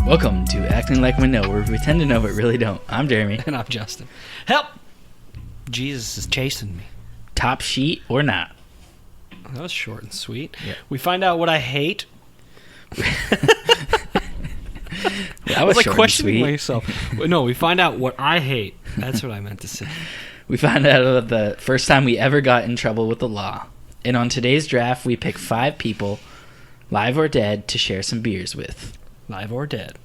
Welcome to Acting Like We Know, where we pretend to know but really don't. I'm Jeremy. And I'm Justin. Help! Jesus is chasing me. Top sheet or not? That was short and sweet. Yeah. We find out what I hate. I was like questioning myself. No, we find out what I hate. That's what I meant to say. We found out about the first time we ever got in trouble with the law. And on today's draft, we pick 5 people, live or dead, to share some beers with. Live or dead.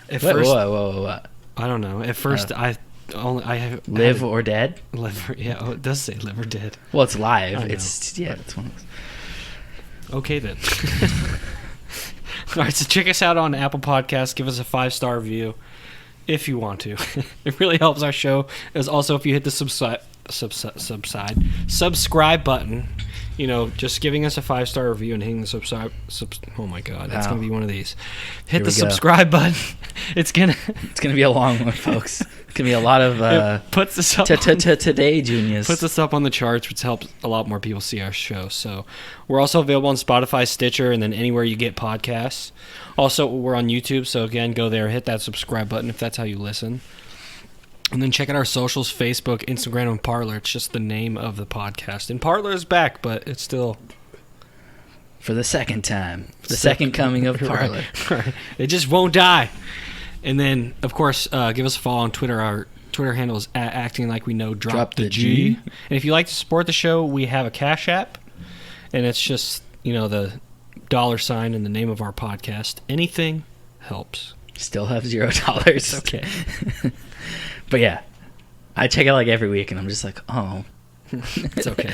Whoa. I don't know. At first, I live or dead? Live, yeah. Oh, it does say live or dead. Well, it's live. It's one of those. Okay, then. All right, so check us out on Apple Podcasts. Give us a 5-star review if you want to. It really helps our show. As also, if you hit the subscribe button, you know, just giving us a 5-star review and hitting the subscribe. Oh my God, that's gonna be one of these. Hit the subscribe button. It's gonna be a long one, folks. It's gonna be a lot of puts us up today, Juniors. Puts us up on the charts, which helps a lot more people see our show. So we're also available on Spotify, Stitcher, and then anywhere you get podcasts. Also, we're on YouTube, so again, go there, hit that subscribe button if that's how you listen. And then check out our socials, Facebook, Instagram, and Parler. It's just the name of the podcast. And Parler is back, but it's still... For the second time. The second coming of Parler. Right. It just won't die. And then, of course, give us a follow on Twitter. Our Twitter handle is Acting Like We Know, drop the G. And if you'd like to support the show, we have a Cash App. And it's just, you know, the $sign and the name of our podcast. Anything helps. Still have $0. Okay. But yeah, I check it like every week, and I'm just like, oh. It's okay.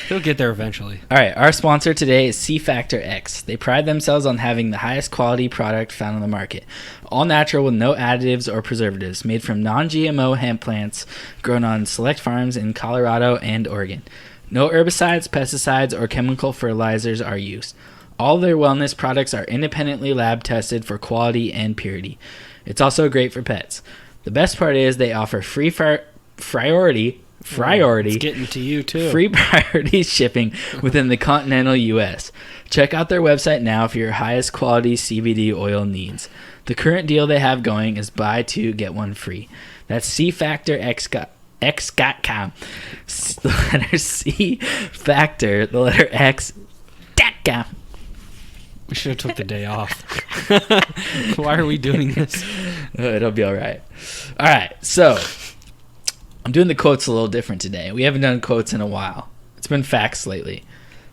He'll get there eventually. All right, our sponsor today is CfactorX. They pride themselves on having the highest quality product found on the market. All natural with no additives or preservatives, made from non-GMO hemp plants grown on select farms in Colorado and Oregon. No herbicides, pesticides, or chemical fertilizers are used. All their wellness products are independently lab tested for quality and purity. It's also great for pets. The best part is they offer free priority. It's getting to you too. Free priority shipping within the continental U.S. Check out their website now for your highest quality CBD oil needs. The current deal they have going is buy 2, get 1 free. That's CfactorX.com. The letter C, Factor, the letter X.com. We should have took the day off. Why are we doing this? It'll be all right. All right, so I'm doing the quotes a little different today. We haven't done quotes in a while. It's been facts lately.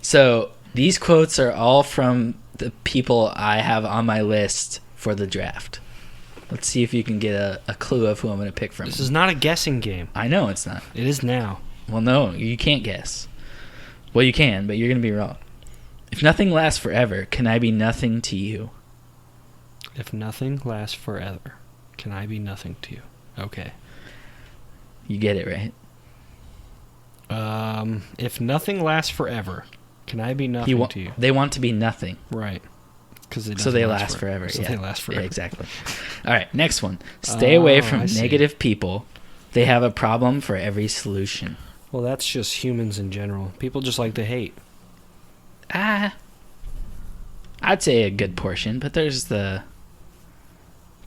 So these quotes are all from the people I have on my list for the draft. Let's see if you can get a clue of who I'm going to pick from. This is not a guessing game. I know it's not. It is now. Well, no, you can't guess. Well, you can, but you're going to be wrong. If nothing lasts forever, can I be nothing to you? If nothing lasts forever, can I be nothing to you? Okay. You get it, right? If nothing lasts forever, can I be nothing to you? They want to be nothing. Right. So they last forever. So they last forever. Yeah, exactly. All right, next one. Stay away from negative people. They have a problem for every solution. Well, that's just humans in general. People just like to hate. I'd say a good portion, but there's the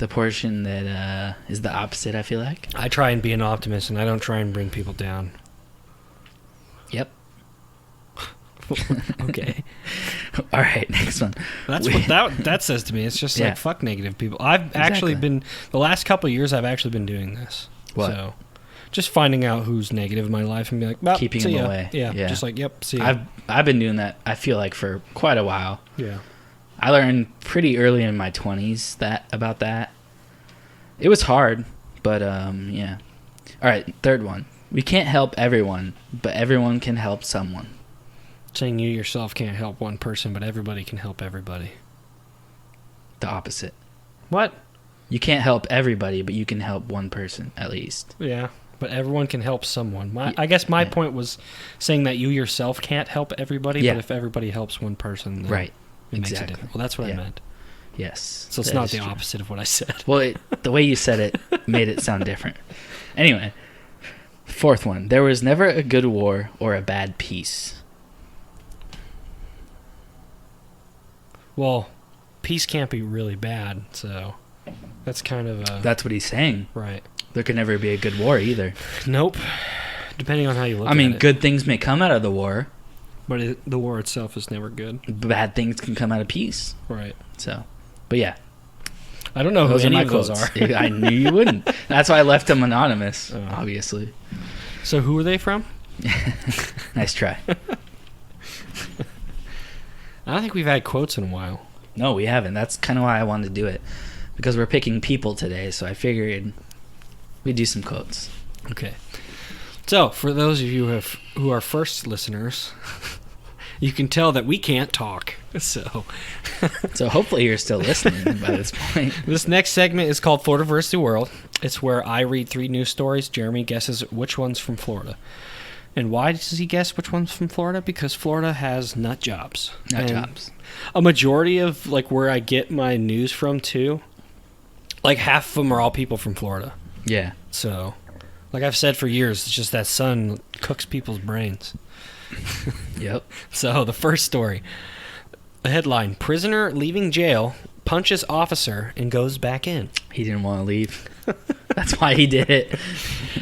portion that is the opposite, I feel like. I try and be an optimist, and I don't try and bring people down. Yep. Okay. All right, next one. That's what that says to me. It's just like, fuck negative people. I've actually been, the last couple of years, I've actually been doing this. What? So, just finding out who's negative in my life and be like, well, keeping them away. Yeah, just like, yep, see ya. I've been doing that, I feel like, for quite a while. Yeah. I learned pretty early in my 20s about that. It was hard, but yeah. All right, third one. We can't help everyone, but everyone can help someone. Saying you yourself can't help one person, but everybody can help everybody. The opposite. What? You can't help everybody, but you can help one person at least. Yeah, but everyone can help someone. I guess my point was saying that you yourself can't help everybody, but if everybody helps one person, then right. It makes a difference. Well, that's what I meant. Yes. So it's not the opposite of what I said. Well, the way you said it made it sound different. Anyway, fourth one. There was never a good war or a bad peace. Well, peace can't be really bad, so that's kind of a... That's what he's saying. Right. There could never be a good war either. Nope. Depending on how you look at it. I mean, good things may come out of the war. But the war itself is never good. Bad things can come out of peace. Right. So, but yeah. I don't know who any of those are. I knew you wouldn't. That's why I left them anonymous, obviously. So who are they from? Nice try. I don't think we've had quotes in a while. No, we haven't. That's kind of why I wanted to do it. Because we're picking people today, so I figured we'd do some quotes. Okay. So, for those of you who are first listeners, you can tell that we can't talk. So hopefully you're still listening by this point. This next segment is called Florida vs. the World. It's where I read 3 news stories. Jeremy guesses which one's from Florida. And why does he guess which one's from Florida? Because Florida has nut jobs. Nut jobs. A majority of where I get my news from too, half of them are all people from Florida. Yeah. So, like I've said for years, it's just that sun cooks people's brains. Yep. So, the first story. The headline, prisoner leaving jail, punches officer, and goes back in. He didn't want to leave. That's why he did it.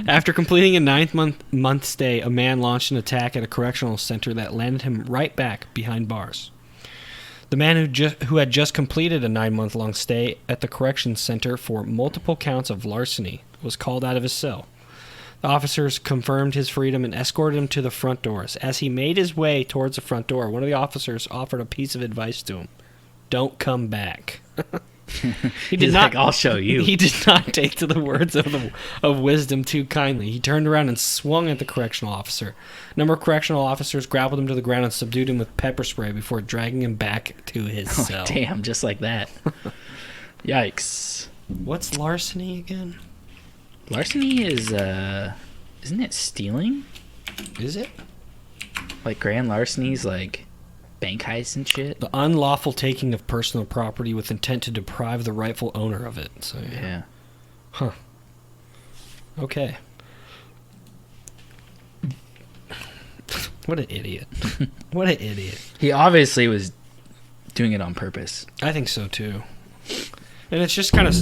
After completing a 9-month stay, a man launched an attack at a correctional center that landed him right back behind bars. The man who had just completed a 9-month-long stay at the corrections center for multiple counts of larceny was called out of his cell. The officers confirmed his freedom and escorted him to the front doors. As he made his way towards the front door, one of the officers offered a piece of advice to him. Don't come back. He did not. I'll show you. He did not take to the words of wisdom too kindly. He turned around and swung at the correctional officer. A number of correctional officers grappled him to the ground and subdued him with pepper spray before dragging him back to his cell. Damn, just like that. Yikes. What's larceny again? Larceny is, isn't it stealing? Is it? Like grand larceny's like bank heists and shit? The unlawful taking of personal property with intent to deprive the rightful owner of it. So yeah. Huh. Okay. What an idiot. What an idiot. He obviously was doing it on purpose. I think so too. And it's just kind of...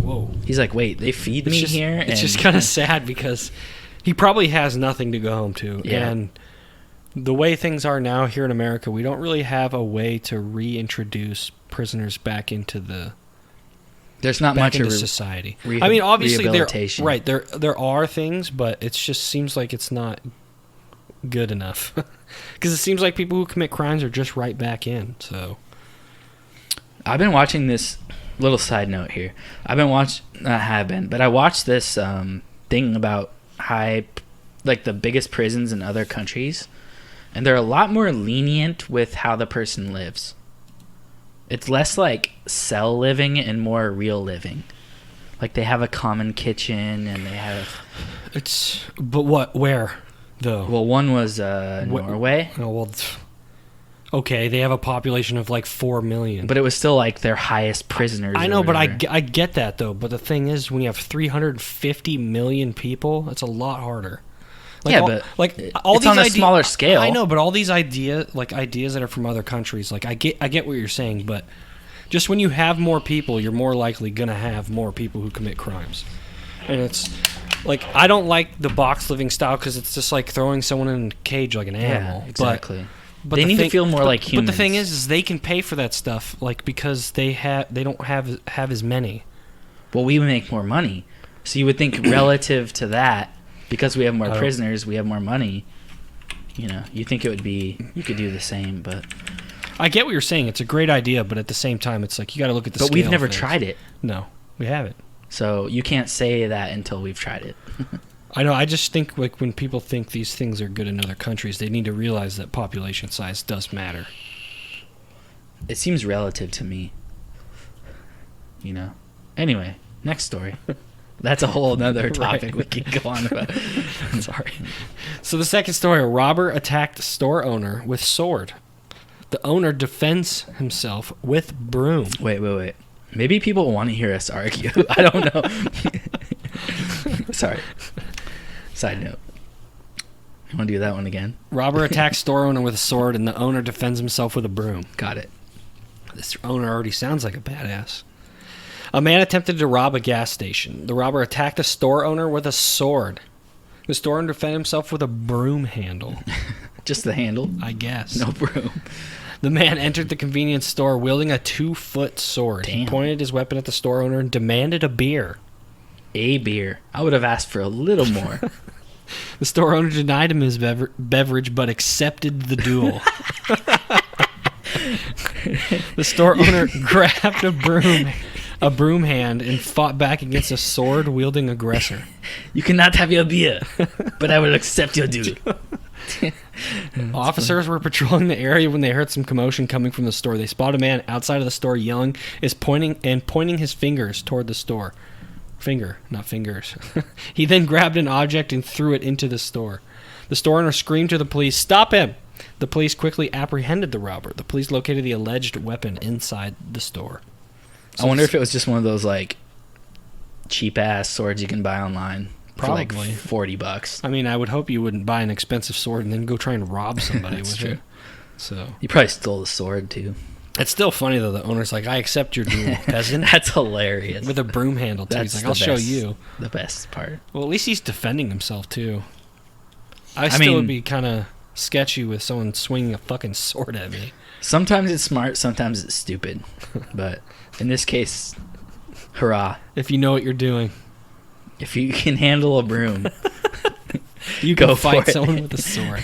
Whoa. He's like, wait, they feed me here? It's just kind of sad because he probably has nothing to go home to. Yeah. And the way things are now here in America, we don't really have a way to reintroduce prisoners back into the... There's not much of society. I mean, obviously, there are things, but it just seems like it's not good enough. Because it seems like people who commit crimes are just right back in. So, I've been watching this little side note here. I watched this thing about the biggest prisons in other countries, and they're a lot more lenient with how the person lives. It's less like cell living and more real living. Like they have a common kitchen and they have... But what? Where, though? Well, one was Norway. Oh, well... Okay, they have a population of 4 million. But it was still their highest prisoners. I know, but I get that, though. But the thing is, when you have 350 million people, it's a lot harder. But all it's these on a smaller scale. I know, but all these ideas that are from other countries, I get what you're saying, but just when you have more people, you're more likely going to have more people who commit crimes. And it's... I don't like the box living style because it's just like throwing someone in a cage like an animal. Yeah, exactly. But they need to feel more like humans. But the thing is they can pay for that stuff, because they don't have as many. Well, we make more money, so you would think relative to that, because we have more prisoners, we have more money. You think it would be you could do the same, but I get what you're saying. It's a great idea, but at the same time, it's you got to look at the. But we've never tried it. No, we haven't. So you can't say that until we've tried it. I know. I just think like when people think these things are good in other countries, they need to realize that population size does matter. It seems relative to me. You know? Anyway, next story. That's a whole nother topic we could go on about. I'm sorry. So the second story, a robber attacked store owner with sword. The owner defends himself with broom. Wait. Maybe people want to hear us argue. I don't know. Sorry. Side note. You want to do that one again? Robber attacks store owner with a sword, and the owner defends himself with a broom. Got it. This owner already sounds like a badass. A man attempted to rob a gas station. The robber attacked a store owner with a sword. The store owner defended himself with a broom handle. Just the handle? I guess. No broom. The man entered the convenience store wielding a 2-foot sword. Damn. He pointed his weapon at the store owner and demanded a beer. A beer. I would have asked for a little more. The store owner denied him his beverage, but accepted the duel. The store owner grabbed a broom hand, and fought back against a sword-wielding aggressor. You cannot have your beer, but I will accept your duel. Officers were patrolling the area when they heard some commotion coming from the store. They spotted a man outside of the store yelling, pointing his fingers toward the store. Finger, not fingers. He then grabbed an object and threw it into the store. The store owner screamed to the police, "Stop him!" The police quickly apprehended the robber. The police located the alleged weapon inside the store. I wonder if it was just one of those like cheap ass swords you can buy online Probably. for like $40. I mean, I would hope you wouldn't buy an expensive sword and then go try and rob somebody with true. it. So You probably stole the sword too. it's still funny though. The owner's like, "I accept your duel, peasant," That's hilarious. with a broom handle too. He's That's like, "I'll the show best- you." The best part. Well, at least he's defending himself too. I mean- would be kind of sketchy with someone swinging a fucking sword at me. Sometimes it's smart, sometimes it's stupid. But in this case, hurrah. If you know what you're doing, If you can handle a broom, you Go can for fight it. someone with a sword.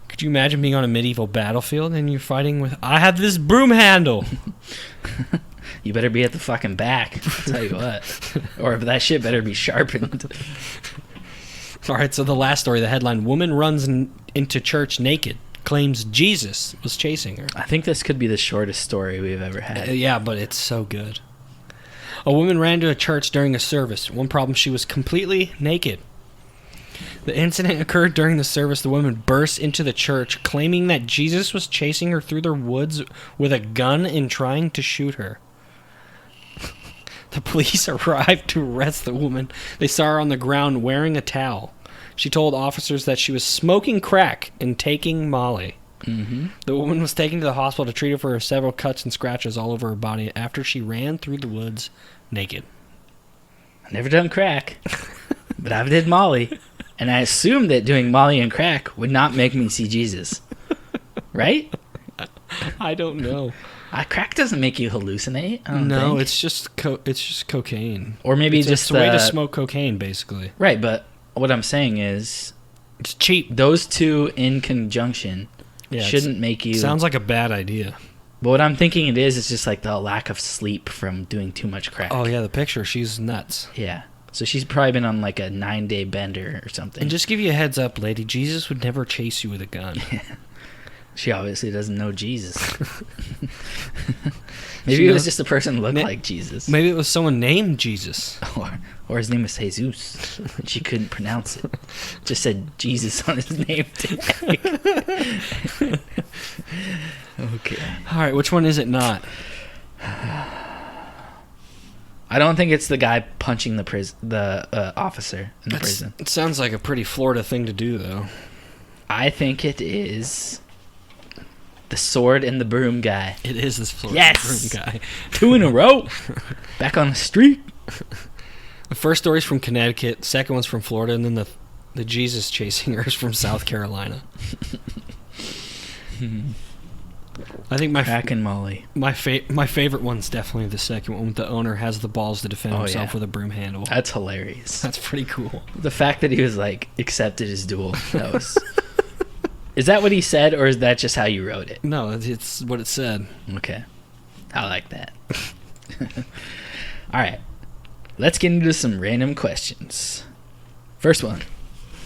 Could you imagine being on a medieval battlefield and you're fighting with, "I have this broom handle"? you better be at the fucking back. I'll tell you what. Or that shit better be sharpened. All right, so the last story, the headline, "Woman runs into church naked, claims Jesus was chasing her." I think this could be the shortest story we've ever had. Yeah, but it's so good. A woman ran to a church during a service. One problem, she was completely naked. The incident occurred during the service. The woman burst into the church, claiming that Jesus was chasing her through the woods with a gun and trying to shoot her. The police arrived to arrest the woman. They saw her on the ground wearing a towel. She told officers that she was smoking crack and taking Molly. Mm-hmm. The woman was taken to the hospital to treat her for several cuts and scratches all over her body after she ran through the woods naked. I've never done crack, but I did Molly. And I assumed that doing Molly and crack would not make me see Jesus. Right? I don't know. Crack doesn't make you hallucinate. I don't No, think. it's just cocaine. Or maybe It's just a way to smoke cocaine, basically. Right, but what I'm saying is It's cheap. those two in conjunction Yeah, shouldn't make you. Sounds like a bad idea. But what I'm thinking it is just like the lack of sleep from doing too much crack. Oh yeah, the picture. She's nuts. Yeah. So she's probably been on like a 9-day bender or something. And just give you a heads up, lady. Jesus would never chase you with a gun. She obviously doesn't know Jesus. Maybe it was just a person who looked like Jesus. Maybe it was someone named Jesus. Or his name was Jesus. She couldn't pronounce it. Just said Jesus on his name tag. Okay. All right, which one is it not? I don't think it's the guy punching the officer in the prison. It sounds like a pretty Florida thing to do, though. I think it is the sword and the broom guy. It is this Florida Yes! broom guy. 2 in a row. Back on the street. The first story's from Connecticut, second one's from Florida, and then the Jesus chasing her is from South Carolina. I think Crack and Molly. my favorite one's definitely the second one. The owner has the balls to defend himself yeah. with a broom handle. That's hilarious. That's pretty cool. The fact that he was like accepted his duel. That was. Is that what he said, or is that just how you wrote it? No, it's what it said. Okay, I like that. All right. Let's get into some random questions. First one.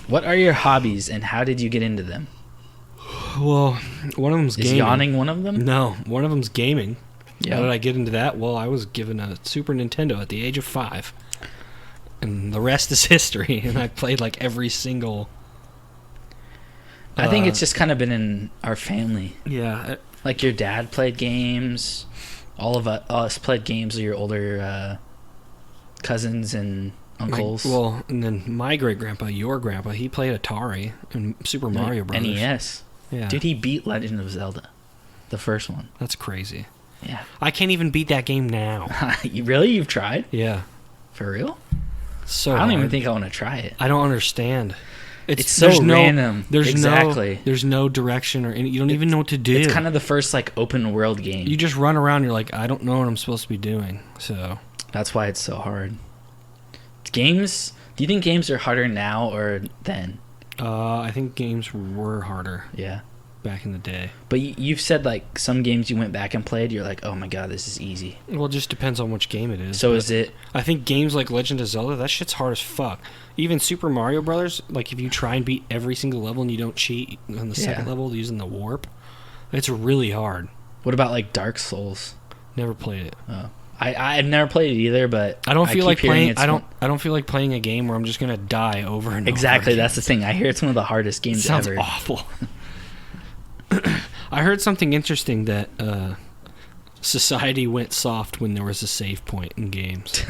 What are your hobbies and how did you get into them? Well, one of them's gaming. Is yawning one of them? No, one of them's gaming. Yeah. How did I get into that? Well, I was given a Super Nintendo at the age of 5. And the rest is history. And I played like every single... I think it's just kind of been in our family. Yeah. Like your dad played games. All of us played games with your older cousins and uncles. And then my great-grandpa, your grandpa, he played Atari and Super Mario Brothers. NES. Yeah. Dude, he beat Legend of Zelda. The first one. That's crazy. Yeah. I can't even beat that game now. Really? You've tried? Yeah. For real? So I don't even hard. think I want to try it. I don't understand. It's so random. There's no direction or any. You don't even know what to do. It's kind of the first like open world game. You just run around. You're like, I don't know what I'm supposed to be doing. So that's why it's so hard. Games. Do you think games are harder now or then? I think games were harder. Yeah. Back in the day. But you've said like some games you went back and played. You're like, oh my god, this is easy. Well, it just depends on which game it is. So is it? I think games like Legend of Zelda, that shit's hard as fuck. Even Super Mario Brothers, like if you try and beat every single level and you don't cheat on the second level using the warp, it's really hard. What about like Dark Souls? Never played it. Oh. I've never played it either, but I don't feel like playing. I don't feel like playing a game where I'm just gonna die over and over. Exactly, that's the thing. I hear it's one of the hardest games ever. Sounds awful. I heard something interesting that society went soft when there was a save point in games.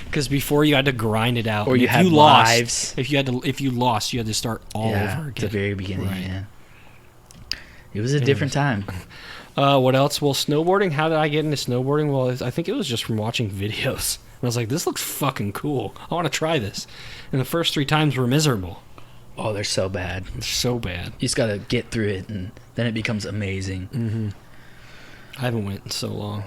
Because before you had to grind it out, or you had lives. If you lost, you had to start all over again. At the very beginning. Right. Yeah, it was a different time. What else? Well, snowboarding. How did I get into snowboarding? Well, I think it was just from watching videos. And I was like, this looks fucking cool. I want to try this. And the first 3 times were miserable. Oh, they're so bad. They're so bad. You just got to get through it, and then it becomes amazing. Mm-hmm. I haven't went in so long.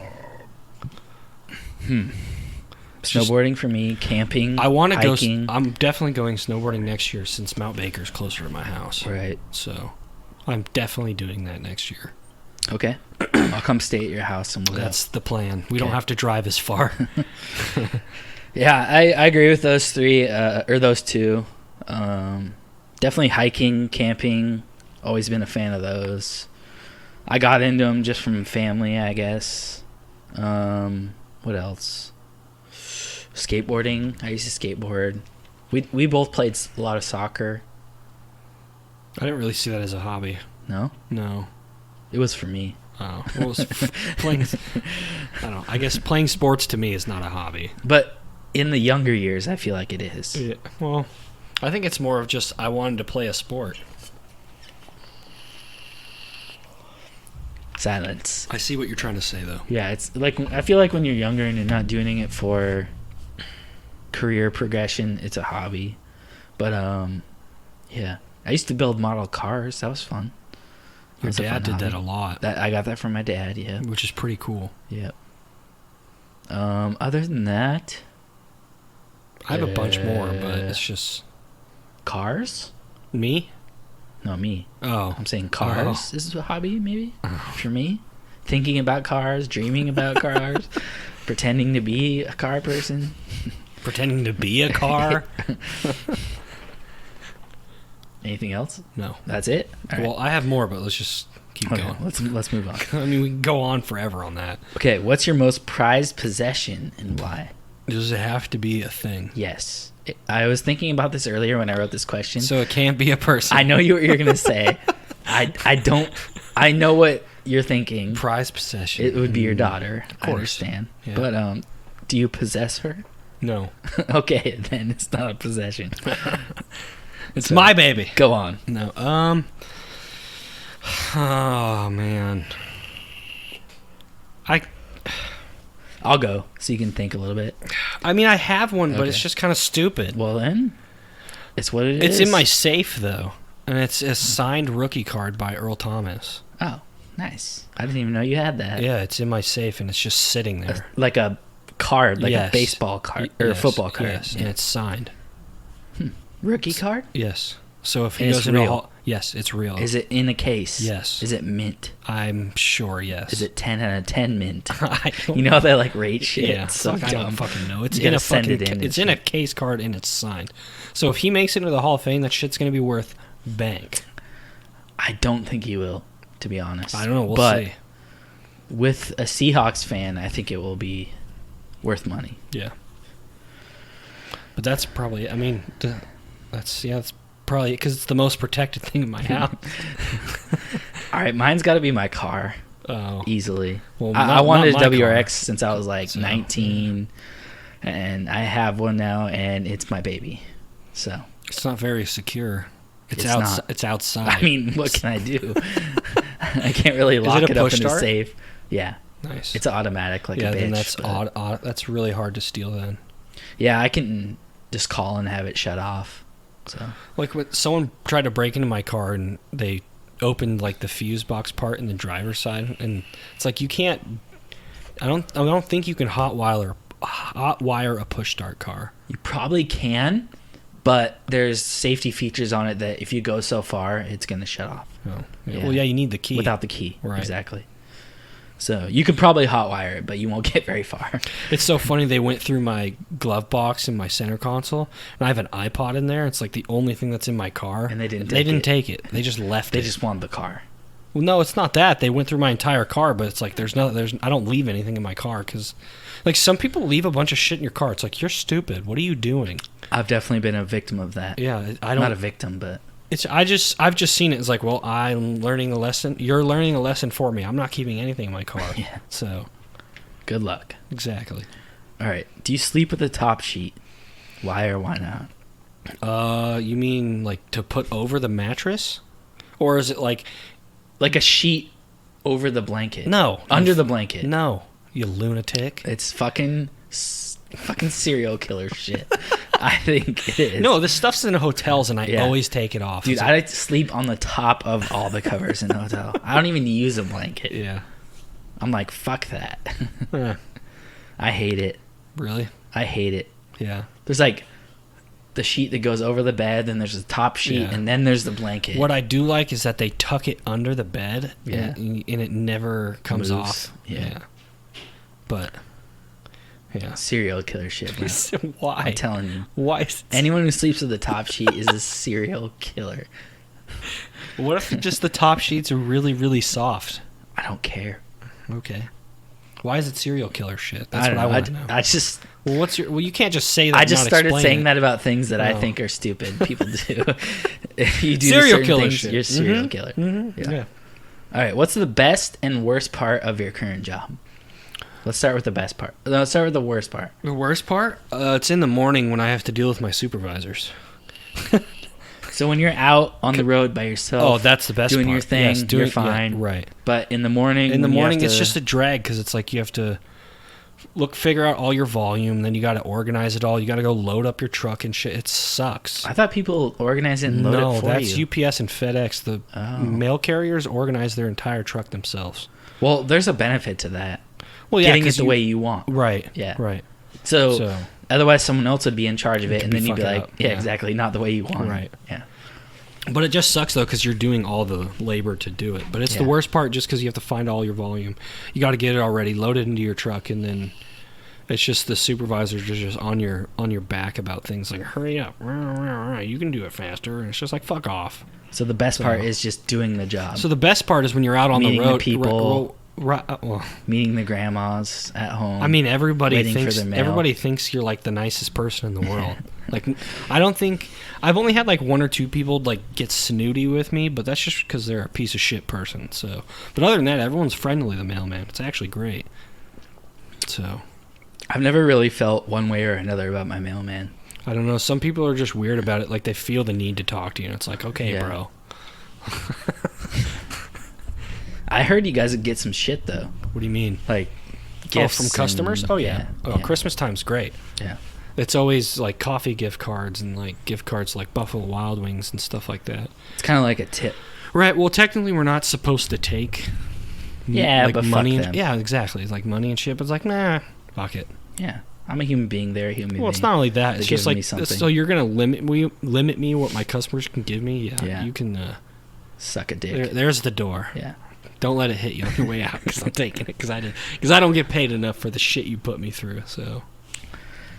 Snowboarding for me, camping, I want to go. hiking. I'm definitely going snowboarding next year since Mount Baker's closer to my house. Right. So I'm definitely doing that next year. Okay. I'll come stay at your house and we'll That's the plan. We don't have to drive as far. Yeah, I agree with those 3, or those 2. Definitely hiking, camping. Always been a fan of those. I got into them just from family, I guess. What else? Skateboarding. I used to skateboard. We both played a lot of soccer. I didn't really see that as a hobby. No? No. It was for me. Oh. Well, playing, I don't know. I guess playing sports to me is not a hobby. But in the younger years, I feel like it is. Yeah, well, I think it's more of just I wanted to play a sport. Silence. I see what you're trying to say, though. Yeah, it's like I feel like when you're younger and you're not doing it for career progression, it's a hobby. But yeah, I used to build model cars. That was fun. Your dad did that a lot. I got that from my dad. Yeah, which is pretty cool. Yep. Other than that, I have a bunch more, but it's just cars. Me? No, me. Oh, I'm saying cars. This is a hobby, maybe for me. Thinking about cars, dreaming about cars, pretending to be a car person. Pretending to be a car. Anything else? No. That's it? All right. Well, I have more, but let's just keep going. Let's move on. I mean, we can go on forever on that. Okay, what's your most prized possession and why? Does it have to be a thing? Yes. I was thinking about this earlier when I wrote this question. So it can't be a person. I know what you're going to say. I know what you're thinking. Prized possession. It would be your daughter. Of course. I understand. Yeah. But do you possess her? No. Okay, then it's not a possession. It's my baby. Go on. No. Oh man. I'll go so you can think a little bit. I mean, I have one, but it's just kind of stupid. Well then, it's what it is. It's in my safe though, and it's a signed rookie card by Earl Thomas. Oh, nice. I didn't even know you had that. Yeah, it's in my safe, and it's just sitting there. Like a card, like a baseball card or a football card. Yes, and it's signed. Rookie card? Yes. So if he And goes it's into real. Yes, it's real. Is it in a case? Yes. Is it mint? I'm sure, yes. Is it 10 out of 10 mint? I don't You know how they like rate shit? Yeah, It's so I don't dumb. fucking know. It's You in gotta a send fucking. it in It's and in a shit. case card and it's signed. So if he makes it into the Hall of Fame, that shit's gonna be worth bank. I don't think he will, to be honest. I don't know. We'll but see. with a Seahawks fan, I think it will be worth money. Yeah. But that's probably. I mean, that's probably because it's the most protected thing in my house. All right, mine's got to be my car. Oh. Easily. Well, I not wanted a my WRX car. since I was like So, 19, and I have one now, and it's my baby. So It's not very secure. It's not. It's outside. I mean, what can I do? I can't really lock it a it up push in a start? safe. Yeah, nice. it's automatic like yeah, a bitch. then that's but- odd. That's really hard to steal. Then, Yeah, I can just call and have it shut off. So like when someone tried to break into my car and they opened like the fuse box part in the driver's side, and it's like you can't. I don't think you can hotwire a push start car. you probably can, but there's safety features on it that if you go so far, it's gonna shut off. Oh, yeah. Yeah. Well, yeah, you need the key. Without the key. Right. Exactly. So you could probably hotwire it, but you won't get very far. It's so funny. They went through my glove box and my center console, and I have an iPod in there. It's like the only thing that's in my car. And they didn't take it. They just left They it. just wanted the car. Well, no, it's not that. They went through my entire car, but it's like I don't leave anything in my car because, like, some people leave a bunch of shit in your car. It's like, you're stupid. What are you doing? I've definitely been a victim of that. Yeah, I I'm don't. not a victim, but I've just seen it. It's like, well, I'm learning a lesson. You're learning a lesson for me. I'm not keeping anything in my car. yeah. So, Good luck. exactly. All right. Do you sleep with a top sheet? Why or why not? You mean like to put over the mattress, or is it like Like a sheet over the blanket. no Under the blanket. No, you lunatic. It's fucking serial killer shit. I think it is. No, this stuff's in hotels, and I Yeah. always take it off. Dude, It's I like to sleep on the top of all the covers in a hotel. I don't even use a blanket. yeah. I'm like, fuck that. Eh, I hate it. really? I hate it. Yeah. There's like the sheet that goes over the bed, then there's the top sheet, Yeah. and then there's the blanket. What I do like is that they tuck it under the bed, Yeah. and it never comes Moves. off. Yeah. But yeah. Serial killer shit, man. Why? I'm telling you. Why? Is it, Anyone who sleeps with the top sheet is a serial killer. what if just the top sheets are really, really soft? I don't care. Okay. Why is it serial killer shit? That's I don't what I know. want to know. I just Well, you can't just say that. I and just not started explain saying it. that about things that I No. think are stupid. People do. If you do Serial certain killer things, shit. you're a serial Mhm. killer. Mhm. Yeah. All right. What's the best and worst part of your current job? Let's start with the best part. No, let's start with the worst part. The worst part? It's in the morning when I have to deal with my supervisors. So when you're out on the road by yourself, Oh, that's the best doing part. your thing, Yes, you're yeah, fine. right. But in the morning, In the when you have morning, it's to- just a drag because it's like you have to figure out all your volume, then you got to organize it all. You got to go load up your truck and shit. It sucks. I thought people organize it and load No, it for that's you. UPS and FedEx. The Oh. mail carriers organize their entire truck themselves. Well, there's a benefit to that. Well, yeah, Getting it 'cause the way you want. Right. Yeah. Right. So, So otherwise, someone else would be in charge of it, could and be then you'd be fucking like, up. yeah, Yeah. exactly, not the way you want. Right. Yeah. But it just sucks though because you're doing all the labor to do it. But it's the Yeah. worst part just because you have to find all your volume. You got to get it already, load it into your truck, and then it's just the supervisors are just on your back about things like hurry up, you can do it faster, and it's just like fuck off. So the best part is just doing the job. So the best part is when you're out on Meeting the the road. people. Well, Meeting the grandmas at home. I mean, everybody waiting for thinks their mail. everybody thinks you're like the nicest person in the world. Like, I don't think I've only had like one or two people like get snooty with me, but that's just because they're a piece of shit person. So, but other than that, everyone's friendly. The mailman, it's actually great. So, I've never really felt one way or another about my mailman. I don't know. Some people are just weird about it. Like they feel the need to talk to you. And it's like, okay, Yeah. bro. I heard you guys would get some shit though, What do you mean? like Oh, gifts from customers? and- Oh yeah. Oh, yeah. Christmas time's great. Yeah. It's always like coffee gift cards and like gift cards to, like Buffalo Wild Wings and stuff like that. It's kind of like a tip. Right. Well, technically, we're not supposed to take. Yeah, but fuck money. them. Yeah, exactly. It's like money and shit. But it's like, nah, fuck it. Yeah, I'm a human being. They're a human being. Well, it's not only that. They're It's just giving like me something. so you're gonna limit me what my customers can give me. Yeah, Yeah. you can. Suck a dick. There's the door. Yeah. Don't let it hit you on your way out, because I'm taking it, because I don't get paid enough for the shit you put me through. So,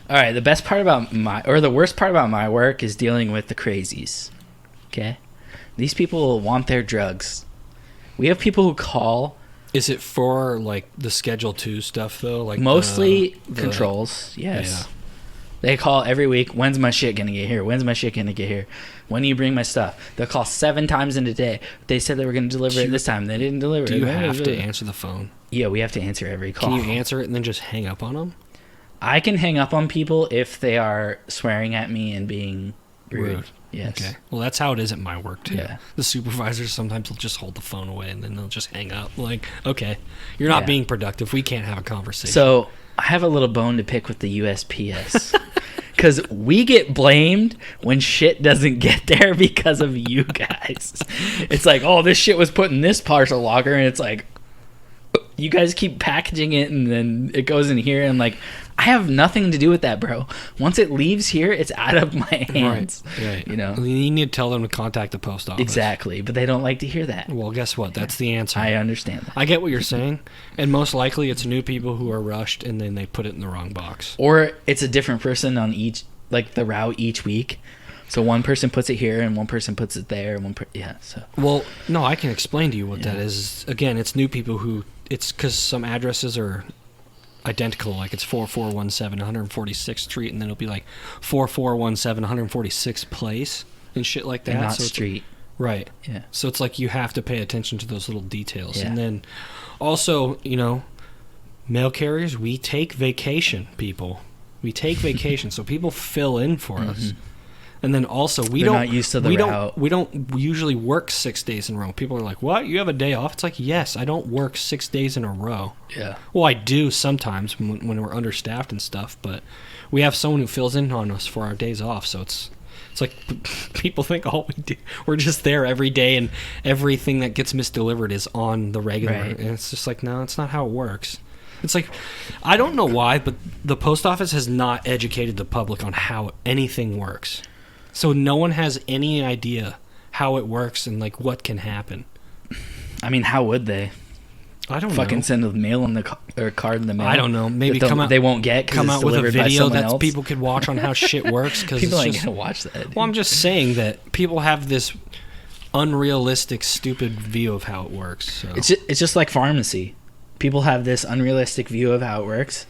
all right. The best part about the worst part about my work is dealing with the crazies. Okay, these people want their drugs. We have people who call. Is it for like the Schedule 2 stuff though? Like mostly controls. Yes. Yeah. They call every week. When's my shit gonna get here? When's my shit gonna get here? When do you bring my stuff? They'll call 7 times in a day. They said they were gonna deliver it this time. They didn't deliver it. Do you have to answer the phone? Yeah, we have to answer every call. Can you answer it and then just hang up on them? I can hang up on people if they are swearing at me and being rude. Yes. Okay. Well, that's how it is at my work too. Yeah. The supervisors sometimes will just hold the phone away and then they'll just hang up. Like, okay, you're not being productive. We can't have a conversation. So I have a little bone to pick with the USPS. Because we get blamed when shit doesn't get there because of you guys. It's like, oh, this shit was put in this parcel locker, and it's like, you guys keep packaging it, and then it goes in here, and like, I have nothing to do with that, bro. Once it leaves here, it's out of my hands. Right. You know? You need to tell them to contact the post office. Exactly, but they don't like to hear that. Well, guess what? That's the answer. I understand that. I get what you're saying, and most likely it's new people who are rushed, and then they put it in the wrong box. Or it's a different person on each, like the route each week. So one person puts it here, and one person puts it there, and so. Well, no, I can explain to you what that is. Again, it's new people who, it's because some addresses are identical, like it's 4417 146th Street, and then it'll be like 4417 146th Place and shit like that. And not so street. Right. Yeah. So it's like you have to pay attention to those little details. Yeah. And then also, mail carriers, we take vacation, people. We take vacation, so people fill in for us. And then also, They're not used to the route. We don't usually work 6 days in a row. People are like, what? You have a day off? It's like, yes, I don't work 6 days in a row. Yeah. Well, I do sometimes when we're understaffed and stuff, but we have someone who fills in on us for our days off, so it's like people think all we do, we're just there every day, and everything that gets misdelivered is on the regular. Right. And it's just like, no, it's not how it works. It's like, I don't know why, but the post office has not educated the public on how anything works. So no one has any idea how it works and like what can happen. I mean, how would they? I don't know. Fucking send a mail in the or card in the mail. I don't know. Maybe they won't get. Come out with a video that people could watch on how shit works. Cause people ain't gonna watch that. Dude. Well, I'm just saying that people have this unrealistic, stupid view of how it works. So. It's just like pharmacy. People have this unrealistic view of how it works,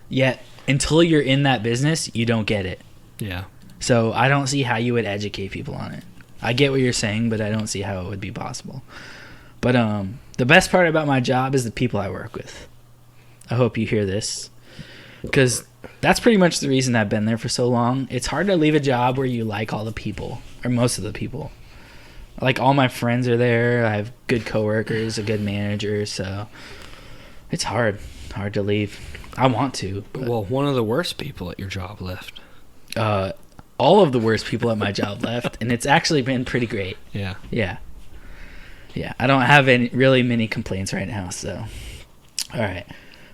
yet until you're in that business, you don't get it. Yeah. So I don't see how you would educate people on it. I get what you're saying, but I don't see how it would be possible. But the best part about my job is the people I work with. I hope you hear this, because that's pretty much the reason I've been there for so long. It's hard to leave a job where you like all the people, or most of the people. Like, all my friends are there. I have good coworkers, a good manager, so it's hard to leave. I want to. Well, one of the worst people at your job left. All of the worst people at my job left, and it's actually been pretty great. Yeah. I don't have really many complaints right now. So, all right,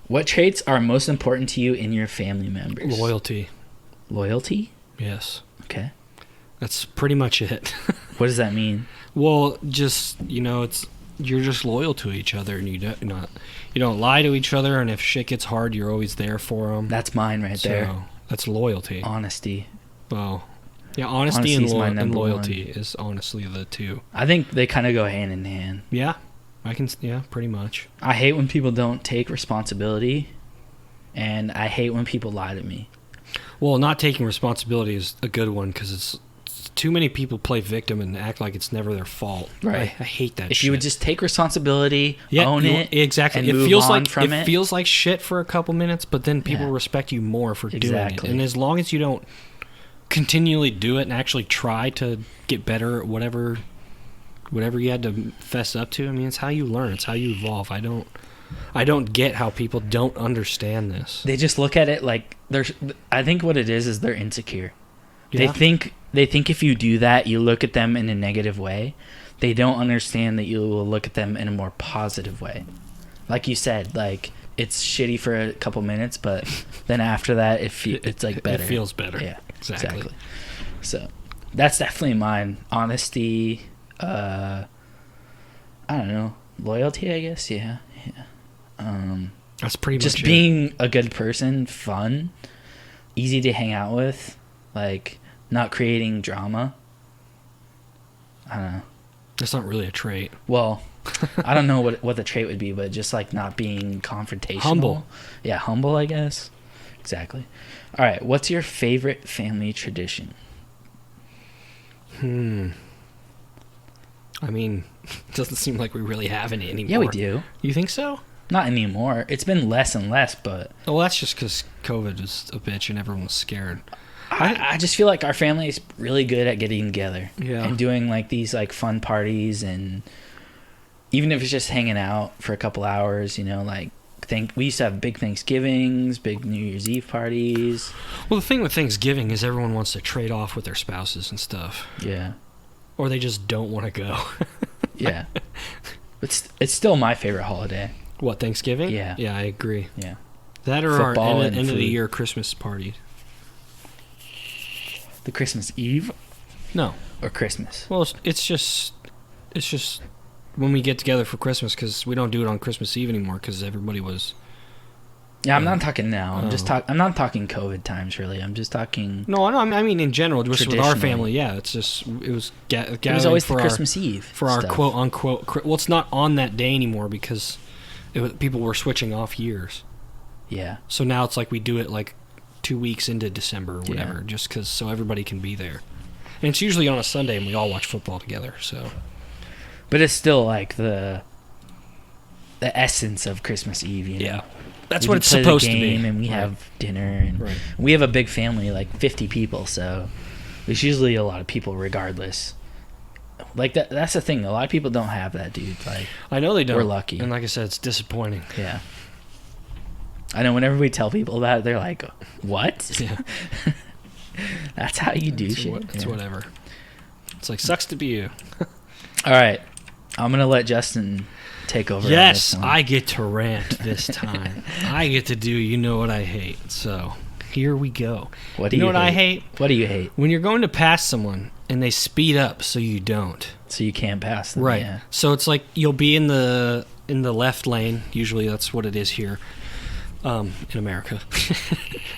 what traits are most important to you in your family members? Loyalty. Yes. Okay. That's pretty much it. What does that mean? Well, just you're just loyal to each other, and you don't lie to each other, and if shit gets hard, you're always there for them. That's mine right there. That's loyalty. Honesty. Well, yeah, honesty and loyalty is honestly the two. I think they kind of go hand in hand. Yeah, pretty much. I hate when people don't take responsibility, and I hate when people lie to me. Well, not taking responsibility is a good one, because it's too many people play victim and act like it's never their fault. Right. I hate that shit. If you would just take responsibility, own it, exactly. and move on from it. It feels like shit for a couple minutes, but then people respect you more for doing it. And as long as you don't continually do it and actually try to get better at whatever you had to fess up to, I mean, it's how you learn. It's how you evolve. I don't get how people don't understand this. They just look at it like I think what it is they're insecure. Yeah. They think if you do that, you look at them in a negative way. They don't understand that you will look at them in a more positive way. Like you said, like, it's shitty for a couple minutes, but then after that, it's like better. It feels better. Yeah, exactly. So that's definitely mine. Honesty, I don't know, loyalty, I guess. Yeah. That's pretty much just it. being a good person, fun, easy to hang out with, like not creating drama. I don't know. That's not really a trait. Well, I don't know what the trait would be, but just like not being confrontational. Humble. Yeah, humble, I guess. Exactly. All right, what's your favorite family tradition? I mean, it doesn't seem like we really have any anymore. Yeah, we do. You think so? Not anymore. It's been less and less, but... Well, that's just because COVID was a bitch and everyone was scared. I just feel like our family is really good at getting together. Yeah. And doing like these like fun parties, and even if it's just hanging out for a couple hours, you know, like we used to have big Thanksgivings, big New Year's Eve parties. Well, the thing with Thanksgiving is everyone wants to trade off with their spouses and stuff. Yeah. Or they just don't want to go. Yeah. It's still my favorite holiday. What, Thanksgiving? Yeah. Yeah, I agree. Yeah. That or Football our and end of the food. year Christmas party. The Christmas Eve No. or Christmas? Well, it's just when we get together for Christmas, because we don't do it on Christmas Eve anymore because everybody was... Yeah, I'm not talking now. I'm just Oh. I'm not talking COVID times, really. I'm just talking... No, I mean in general, just with our Traditionally. family, yeah. It's just, it was gathering It was always for the our, Christmas Eve for our stuff. quote-unquote... Well, it's not on that day anymore because people were switching off years. Yeah. So now it's like we do it like 2 weeks into December or whatever, Yeah. just because so everybody can be there. And it's usually on a Sunday and we all watch football together, so... But it's still like the essence of Christmas Eve, you know? Yeah. That's We what do it's play the supposed to be. game, and we Right. have dinner, and Right. we have a big family, like 50 people, so there's usually a lot of people regardless. Like that's the thing, a lot of people don't have that, dude. Like, I know they don't. We're lucky. And like I said, it's disappointing. yeah. I know whenever we tell people that, they're like, what? Yeah. That's how you do It's shit. It's Yeah. whatever. It's like, sucks to be you. All right. I'm going to let Justin take over. Yes, on this one. I get to rant this time. I get to do you know what I hate. So here we go. What do you know what I hate? What do you hate? When you're going to pass someone and they speed up so you don't. So you can't pass them. Right. Yeah. So it's like you'll be in the left lane. Usually that's what it is here. In America.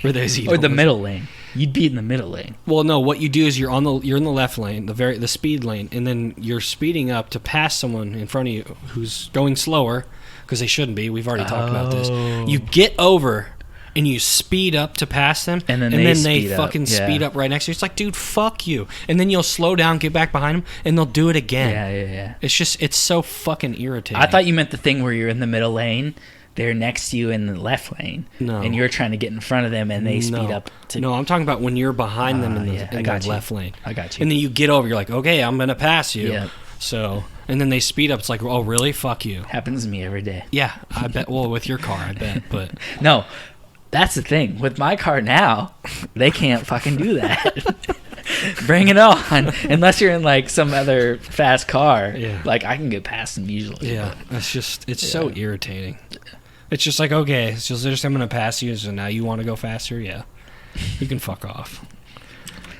For those Or the middle lane. You'd be in the middle lane. Well, no. What you do is you're in the left lane, the speed lane, and then you're speeding up to pass someone in front of you who's going slower because they shouldn't be. We've already talked about this. You get over and you speed up to pass them, And then they speed up. fucking Yeah. speed up right next to you. It's like, dude, fuck you. And then you'll slow down, get back behind them, and they'll do it again. Yeah. It's so fucking irritating. I thought you meant the thing where you're in the middle lane. They're next to you in the left lane. No. And you're trying to get in front of them, and they speed up. No, I'm talking about when you're behind them in I the got you. left lane. I got you. And then you get over. You're like, okay, I'm gonna pass you. Yeah. So, and then they speed up. It's like, oh, really? Fuck you. Happens to me every day. Yeah, I bet. Well, with your car, I bet. But No, that's the thing. With my car now, they can't fucking do that. Bring it on. Unless you're in like some other fast car. Yeah. Like I can get past them usually. yeah, it's so irritating. It's just like, okay, so I'm gonna pass you. So now you want to go faster? Yeah, you can fuck off.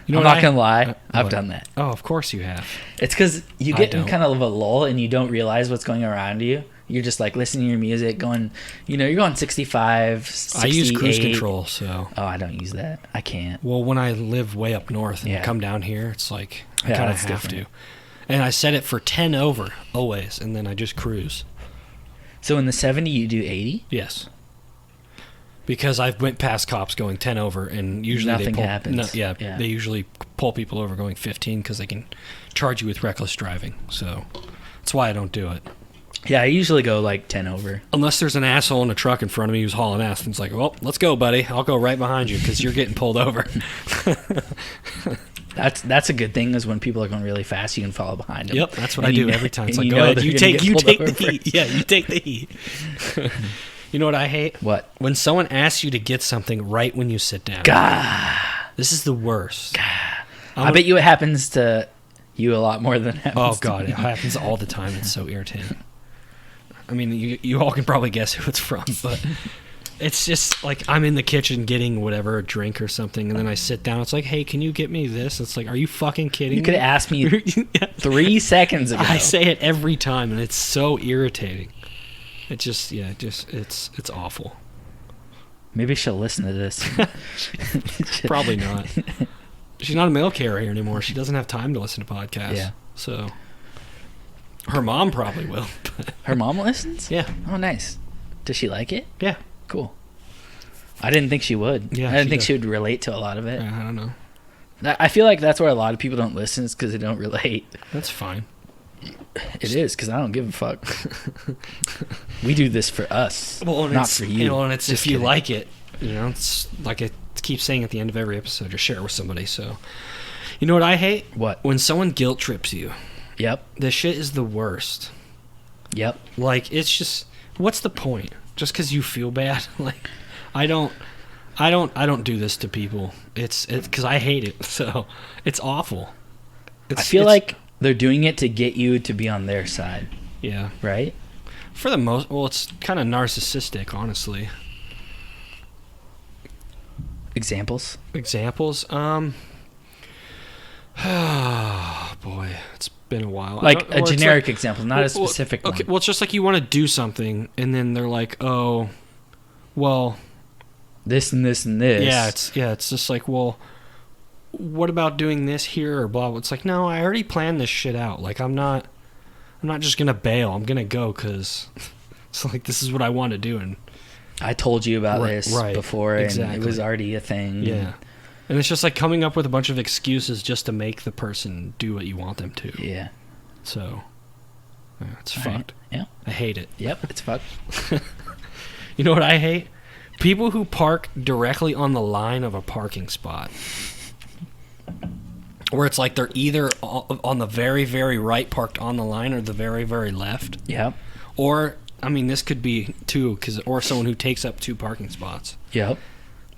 You know I'm what not gonna lie. I've what? done that. Oh, of course you have. It's because you I get in don't. kind of a lull and you don't realize what's going around you. You're just like listening to your music, going, you're going 65, 68. I use cruise control, so. Oh, I don't use that. I can't. Well, when I live way up north and Yeah. come down here, it's like I Yeah, kind of that's have different. to. And I set it for 10 over always, and then I just cruise. So in the 70, you do 80? Yes. Because I've went past cops going 10 over, and usually Nothing they pull, happens. Yeah, Yeah. they usually pull people over going 15 because they can charge you with reckless driving. So that's why I don't do it. Yeah, I usually go like 10 over. Unless there's an asshole in a truck in front of me who's hauling ass, and it's like, well, let's go, buddy. I'll go right behind you because you're getting pulled over. That's a good thing is when people are going really fast, you can follow behind them. Yep, that's what And I do you- every time. It's and like, you go know ahead, they're you gonna take get pulled the over heat. Yeah, you take the heat. You know what I hate? What? When someone asks you to get something right when you sit down. God. This is the worst. I bet you it happens to you a lot more than it happens Oh, to God, me. it happens all the time. It's so irritating. I mean, you all can probably guess who it's from, but It's just like I'm in the kitchen getting whatever, a drink or something, and then I sit down. It's like, hey, can you get me this? It's like, are you fucking kidding me? You could have asked me 3 seconds ago. I say it every time, and it's so irritating. It just, it's awful. Maybe she'll listen to this. Probably not. She's not a mail carrier anymore. She doesn't have time to listen to podcasts. Yeah. So her mom probably will. Her mom listens? Yeah. Oh, nice. Does she like it? Yeah. Cool. I didn't think she would. Yeah, I didn't she think does. she would relate to a lot of it. I don't know. I feel like that's where a lot of people don't listen, is because they don't relate. That's fine. It is, because I don't give a fuck. We do this for us, not for you. And it's Just if you kidding. like it, it's like I keep saying at the end of every episode, or share it with somebody. So, you know what I hate? What? When someone guilt trips you. Yep. This shit is the worst. Yep. Like, it's just, what's the point? Just because you feel bad? Like, I don't do this to people. It's because I hate it. So it's awful. I feel like they're doing it to get you to be on their side. Yeah. Right? For the most, well, it's kind of narcissistic, honestly. Examples? Oh boy, it's been a while. Like a generic example, not a specific one. Okay, well, it's just like you want to do something, and then they're like, "Oh, well, this and this and this." It's just like, well, what about doing this here or blah? It's like, no, I already planned this shit out. Like, I'm not just gonna bail. I'm gonna go because it's like this is what I want to do, and I told you about this before, exactly. and it was already a thing. Yeah. And it's just like coming up with a bunch of excuses just to make the person do what you want them to. Yeah. So, yeah, it's All fucked. Right. Yeah. I hate it. Yep, it's fucked. You know what I hate? People who park directly on the line of a parking spot. Where it's like they're either on the very, very right parked on the line or the very, very left. Yep. Or, I mean, this could be two, or someone who takes up 2 parking spots. Yep.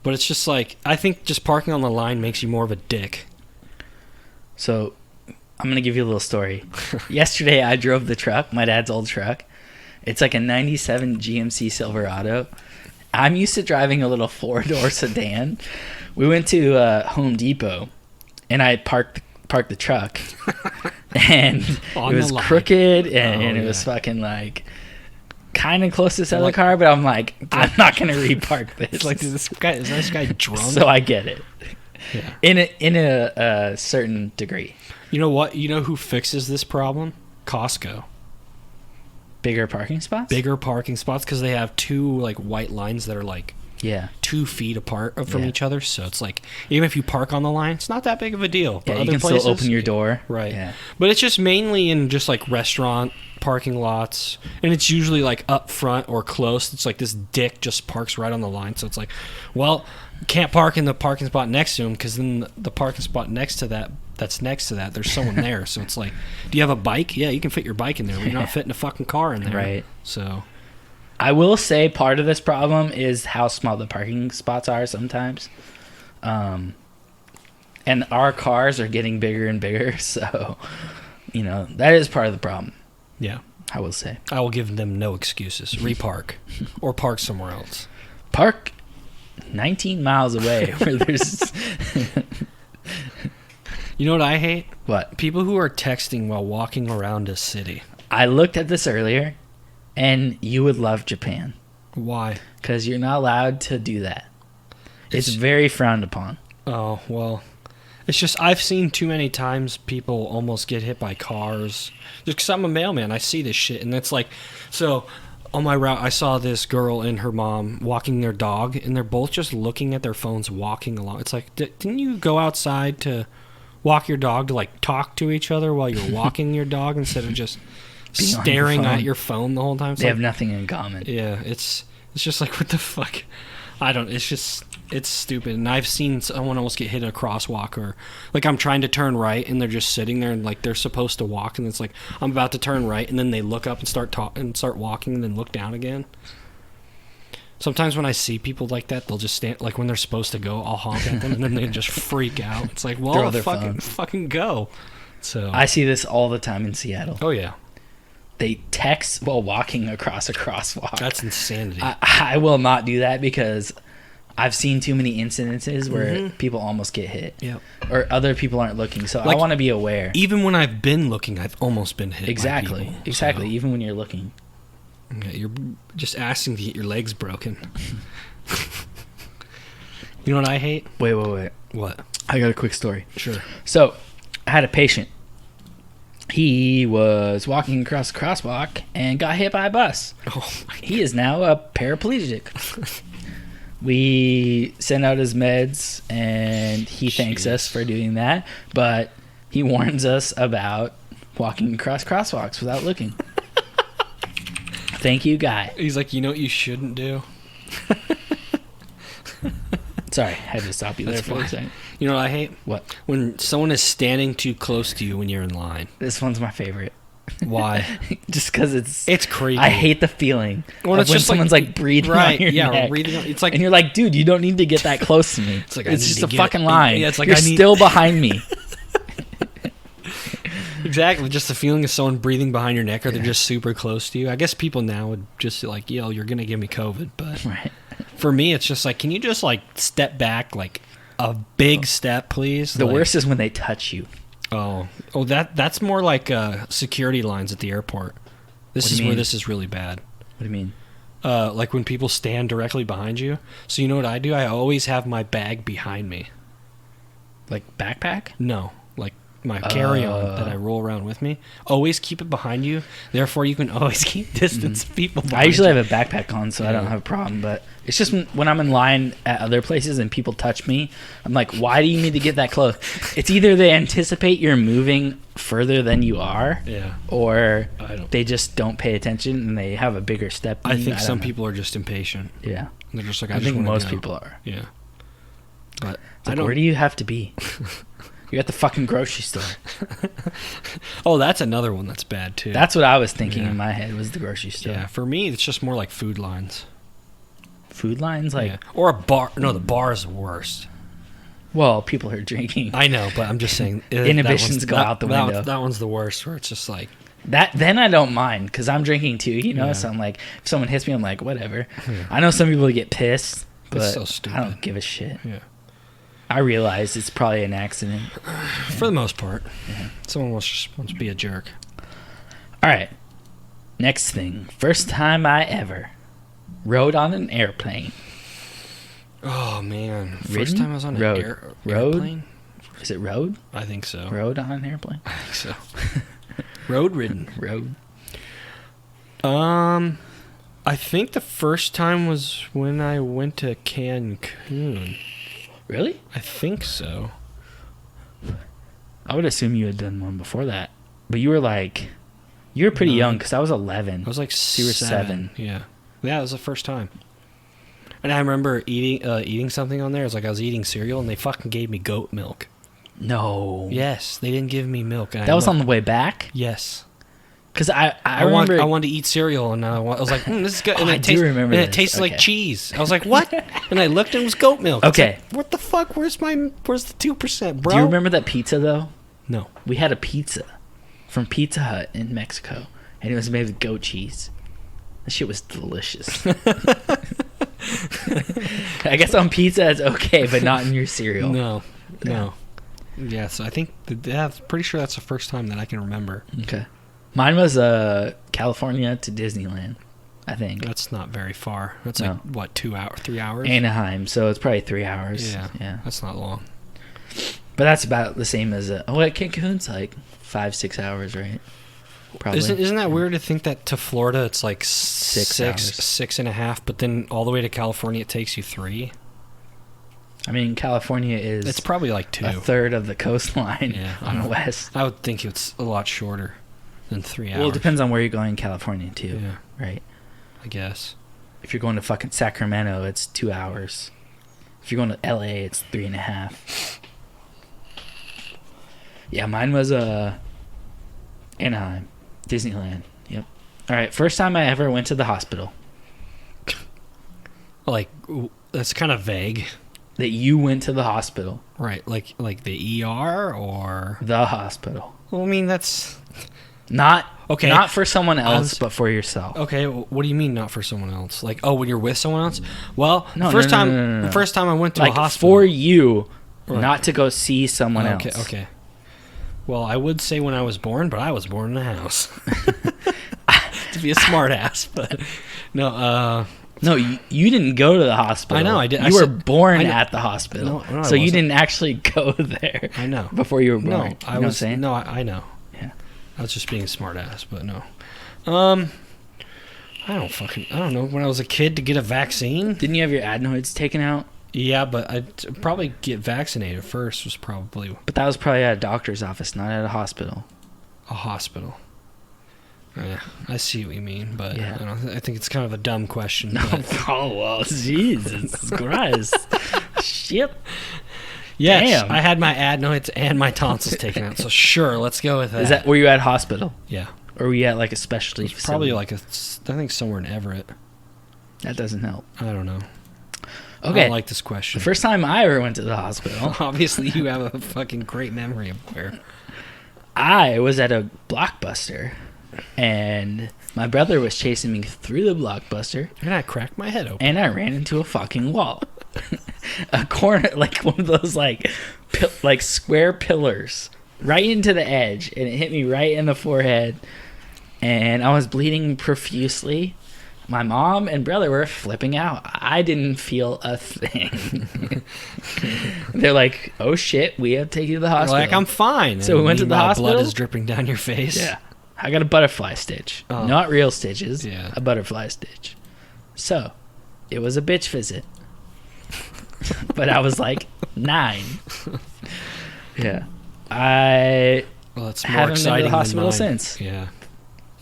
But it's just like, I think just parking on the line makes you more of a dick. So, I'm going to give you a little story. Yesterday, I drove the truck, my dad's old truck. It's like a 97 GMC Silverado. I'm used to driving a little 4-door sedan. We went to Home Depot, and I parked the truck. And it was crooked, and it was fucking like kind of close to sell the car, but I'm like, I'm not going to repark this. It's like, is this guy drunk? So I get it. Yeah. In a certain degree. You know what? You know who fixes this problem? Costco. Bigger parking spots? Bigger parking spots because they have 2 like white lines that are like 2 feet apart from each other. So it's like, even if you park on the line, it's not that big of a deal. Yeah, but you other can places, still open your door. Right. Yeah. But it's just mainly in just like restaurant parking lots, and it's usually like up front or close. It's like this dick just parks right on the line. So it's like, well, can't park in the parking spot next to him because then the parking spot next to that, there's someone there. So it's like, do you have a bike? Yeah, you can fit your bike in there, but you're not fitting a fucking car in there. Right. So I will say part of this problem is how small the parking spots are sometimes. And our cars are getting bigger and bigger, so that is part of the problem. Yeah. I will say. I will give them no excuses. Repark. Or park somewhere else. Park 19 miles away where there's... You know what I hate? What? People who are texting while walking around a city. I looked at this earlier, and you would love Japan. Why? Because you're not allowed to do that. It's very frowned upon. Oh, well... It's just, I've seen too many times people almost get hit by cars. Just because I'm a mailman, I see this shit. And it's like, so on my route, I saw this girl and her mom walking their dog, and they're both just looking at their phones walking along. It's like, didn't you go outside to walk your dog to like talk to each other while you're walking your dog instead of just staring at your phone the whole time? They have nothing in common. Yeah, it's just like, what the fuck? It's stupid. And I've seen someone almost get hit in a crosswalk, or like I'm trying to turn right and they're just sitting there and like they're supposed to walk, and it's like I'm about to turn right and then they look up and start walking and then look down again. Sometimes when I see people like that, they'll just stand, like when they're supposed to go, I'll honk at them and then they just freak out. It's like, well, fucking go. So I see this all the time in Seattle. Oh yeah. they text while walking across a crosswalk. That's insanity. I will not do that because I've seen too many incidences where people almost get hit. Yep. Or other people aren't looking. So Like, I want to be aware. Even when I've been looking, I've almost been hit. Exactly. By people, Exactly. so. Even when you're looking. Yeah, you're just asking to get your legs broken. You know what I hate? Wait. What? I got a quick story. Sure. So, I had a patient. He was walking across a crosswalk and got hit by a bus. Oh my He is now a paraplegic. We send out his meds, and he thanks us for doing that, but he warns us about walking across crosswalks without looking. Thank you, guy. He's like, you know what you shouldn't do? Sorry, I had to stop you there for a second. You know what I hate? What? When someone is standing too close to you when you're in line. This one's my favorite. Why? Just because it's creepy. I hate the feeling Well, of it's when just someone's like breathing right, on your yeah, neck. breathing on, it's like, And you're like, dude, you don't need to get that close to me. It's like, I it's need just to a get- fucking line. yeah, it's like, you're I need- still behind me. exactly, just the feeling of someone breathing behind your neck, or they're just super close to you. I guess people now would just like, yo, you're gonna give me COVID, but Right. for me, it's just like, can you just like step back like a big step, please? The Like- worst is when they touch you. Oh, that's more like security lines at the airport. This What do is you where mean? this is really bad. What do you mean? Like when people stand directly behind you. So you know what I do? I always have my bag behind me. Like backpack? No, like my carry-on that I roll around with me. Always keep it behind you. Therefore, you can always keep distance of people behind I usually you. have a backpack on, so I don't Yeah. have a problem. But it's just when I'm in line at other places and people touch me, I'm like, why do you need to get that close? It's either they anticipate you're moving further than you are, Yeah. or I don't. they just don't pay attention and they have a bigger step than I you. think don't some know. people are just impatient. Yeah. They're just like, I just think wanna most go. people are. Yeah. But It's I like, don't. where do you have to be? You're at the fucking grocery store. Oh, that's another one that's bad too. That's what I was thinking Yeah. in my head was the grocery store. yeah. For me, it's just more like food lines. Food lines, like, Yeah. Or a bar. No, the bar is the worst. well, people are drinking. I know, but I'm just saying. Inhibitions go out the window. That one's the worst, where it's just like. That then I don't mind because I'm drinking too, you know. Yeah. So I'm like, if someone hits me, I'm like, whatever. I know some people get pissed, but It's so I stupid. don't give a shit. Yeah. I realize it's probably an accident. For the most part. Yeah. Someone wants to be a jerk. All right, next thing. First time I ever rode on an airplane. Oh man! First Ridden? time I was on an Road. airplane. Is it rode? I think so. Rode on an airplane? I think so. Road ridden. Rode. I think the first time was when I went to Cancun. Really? I think so. I would assume you had done one before that, but you were pretty No. young because I was 11. I was like So you were 7. Yeah. Yeah, it was the first time. And I remember eating something on there. It was like I was eating cereal, and they fucking gave me goat milk. No. Yes, they didn't give me milk. And That was on the way back. Yes. Because I remember. I wanted to eat cereal, and I was like, this is good. And Oh, I do remember and it this. tasted Okay. like cheese. I was like, what? And I looked, and it was goat milk. It's Okay. like, what the fuck? Where's the 2%, bro? Do you remember that pizza though? No. We had a pizza from Pizza Hut in Mexico, and it was made with goat cheese. That shit was delicious. I guess on pizza it's okay, but not in your cereal. No. Yeah. No. Yeah, so I think, pretty sure that's the first time that I can remember. Okay. Mine was California to Disneyland, I think. That's not very far. That's No. like, what, 3 hours? Anaheim, so it's probably 3 hours. Yeah. Yeah. That's not long. But that's about the same as Cancun's like 5-6 hours, right? Probably. Isn't that weird to think that to Florida it's like 6 hours. 6.5, but then all the way to California it takes you 3? I mean, California is It's probably like 2. a third of the coastline Yeah, I on the know. west. I would think it's a lot shorter than 3 hours. Well, it depends on where you're going in California too, Yeah, right? I guess. If you're going to fucking Sacramento, it's 2 hours. If you're going to LA, it's 3.5. Yeah, mine was Anaheim, Disneyland. Yep. All right, first time I ever went to the hospital. Like, that's kind of vague. That you went to the hospital. Right, like the ER or... The hospital. Well, I mean, that's... Not Okay. Not for someone else, but for yourself. Okay, what do you mean not for someone else? Like, oh, when you're with someone else? Well, No, first no. time I went to a Like hospital. for you, Right. not to go see someone else. Okay. Well, I would say when I was born, but I was born in a house. To be a smart ass, but no, No, you didn't go to the hospital. I know, I did. You were born at the hospital. No, so I you wasn't. didn't actually go there. I know. Before you were born. No, You know what I'm saying? No, I know. Yeah. I was just being a smart ass, but no. I don't know. When I was a kid to get a vaccine? Didn't you have your adenoids taken out? Yeah, but I'd probably get vaccinated first was probably But that was probably at a doctor's office, not at a hospital. a hospital. Yeah, I see what you mean, but Yeah. I think it's kind of a dumb question. No. But Oh, well, Jesus Christ. Shit. yes, Damn. I had my adenoids and my tonsils taken out, so sure, let's go with that. Were you at a hospital? Yeah. Or were you at like a specialty It's facility? probably I think somewhere in Everett. That doesn't help. I don't know. I Okay. don't like this The question. first time I ever went to the hospital, Obviously, you have a fucking great memory of where. I was at a Blockbuster, and my brother was chasing me through the Blockbuster, And I cracked my head open. and I ran into a fucking wall. A corner, like one of those like square pillars, right into the edge, and it hit me right in the forehead, and I was bleeding profusely. My mom and brother were flipping out. I didn't feel a thing. They're like, "Oh shit, we have to take you to the You're hospital." like, I'm fine. So we went to the meanwhile, hospital? Blood is dripping down your face. Yeah. I got a butterfly stitch. Oh. Not real stitches. Yeah. A butterfly stitch. So, it was a bitch visit. But I was like 9. Yeah. I Well, it's more haven't been to exciting the than hospital mine. since. Yeah.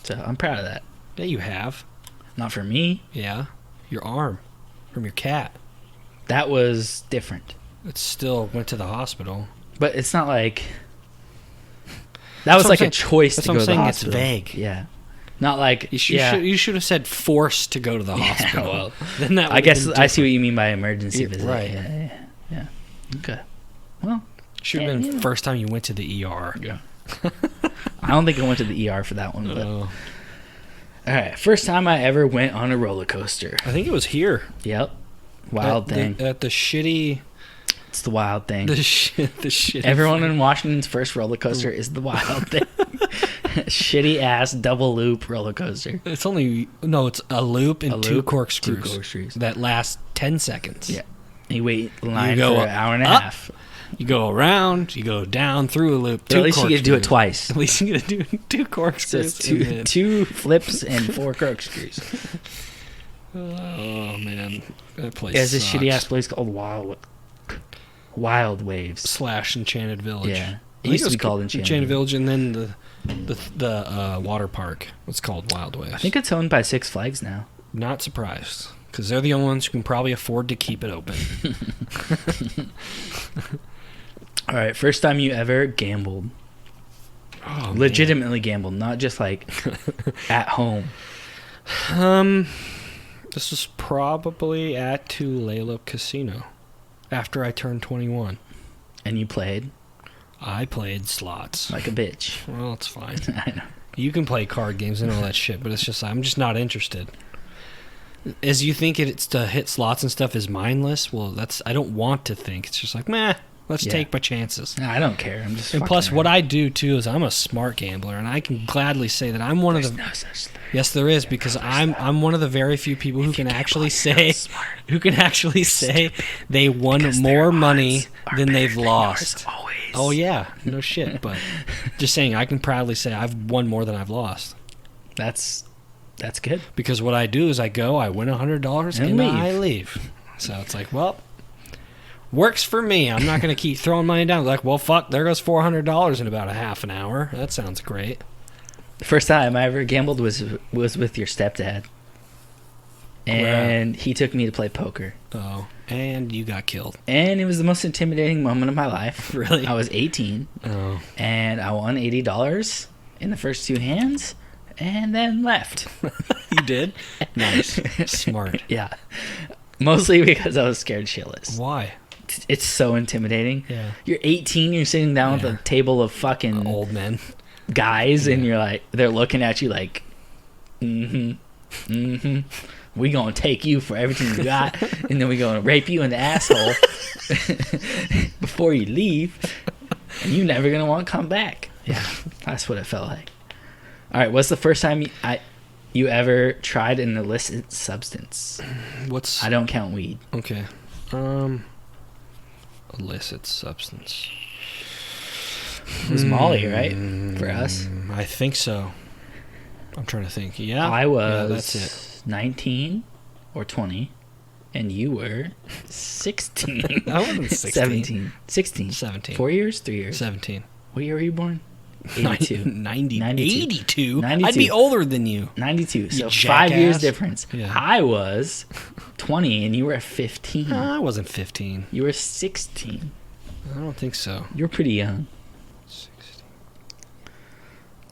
So, I'm proud of that. Yeah, you have. Not for me. Yeah. Your arm from your cat. That was different. It still went to the hospital. But it's not like that was what like I'm a choice That's to what go I'm to the saying. It's hospital. vague. Yeah. Not like You should have said forced to go to the hospital. well, then that I guess I see what you mean by emergency Yeah, visit. right. Yeah. Okay. Well, Should have been Yeah. first time you went to the ER. yeah. I don't think I went to the ER for that one. But Oh. all right, first time I ever went on a roller coaster. I think it was here. Yep. Wild thing. At the shitty. It's the wild thing. The shitty. Everyone in Washington's first roller coaster is the wild thing. Shitty ass double loop roller coaster. It's it's a loop and two corkscrews. 2 corkscrews. That last 10 seconds. Yeah. You wait in line go for an hour and a up, half. You go around, you go down through a loop. But at least you get to do it twice. At least you get to do 2 So corkscrews. it's and then- two flips and 4 corkscrews. Oh man, that place. There's this sucks. shitty ass place called Wild Waves. / Enchanted Village. Yeah. I It think used to was be called Enchanted Enchanted Village, and then the water park. It's called Wild Waves. I think it's owned by Six Flags now. Not surprised, because they're the only ones who can probably afford to keep it open. All right, first time you ever gambled. Oh, Legitimately gambled, not just like at home. This was probably at Tulalip Casino after I turned 21. And you played I played slots. like a bitch. Well, it's fine. I know. You can play card games and all that shit, but it's just I'm just not interested. As you think it's to hit slots and stuff is mindless. Well, I don't want to think. It's just like meh. Let's Yeah. take my chances. No, I don't care. I'm just. And fucking plus, what around. I do too is I'm a smart gambler, and I can gladly say that I'm one There's of the. no such thing. Yes, there is, because I'm one of the very few people who can actually say they won Because more their money odds are than better they've than lost. yours, always. Oh yeah, no shit. But just saying, I can proudly say I've won more than I've lost. That's good. Because what I do is I win $100 And and leave. I leave. So it's like, well, works for me. I'm not going to keep throwing money down. Like, well, fuck, there goes $400 in about a half an hour. That sounds great. The first time I ever gambled was with your stepdad, and he took me to play poker. Oh, and you got killed. And it was the most intimidating moment of my life. Really? I was 18, Oh, and I won $80 in the first 2 hands, and then left. you did? Nice, smart. Yeah, mostly because I was scared shitless. Why? It's so intimidating. Yeah. You're 18. You're sitting down Yeah. at a table of fucking Old men. guys, and you're like, they're looking at you like, we gonna take you for everything you got, and then we gonna rape you in the asshole before you leave, and you never gonna want to come back. Yeah, that's what it felt like. All right, what's the first time you ever tried an illicit substance? I don't count weed. Okay. Illicit substance. It was Molly, right? For us? I think so. I'm trying to think. Yeah. I was that's it. 19 or 20, and you were 16. I wasn't 16. 17. 16. 17. 4 years? 3 years? 17. What year were you born? 82. 92. 92. I'd be older than you. 92. So You 5 years jackass. difference. Yeah. I was 20, and you were 15. I wasn't 15. You were 16. I don't think so. You're pretty young. 16.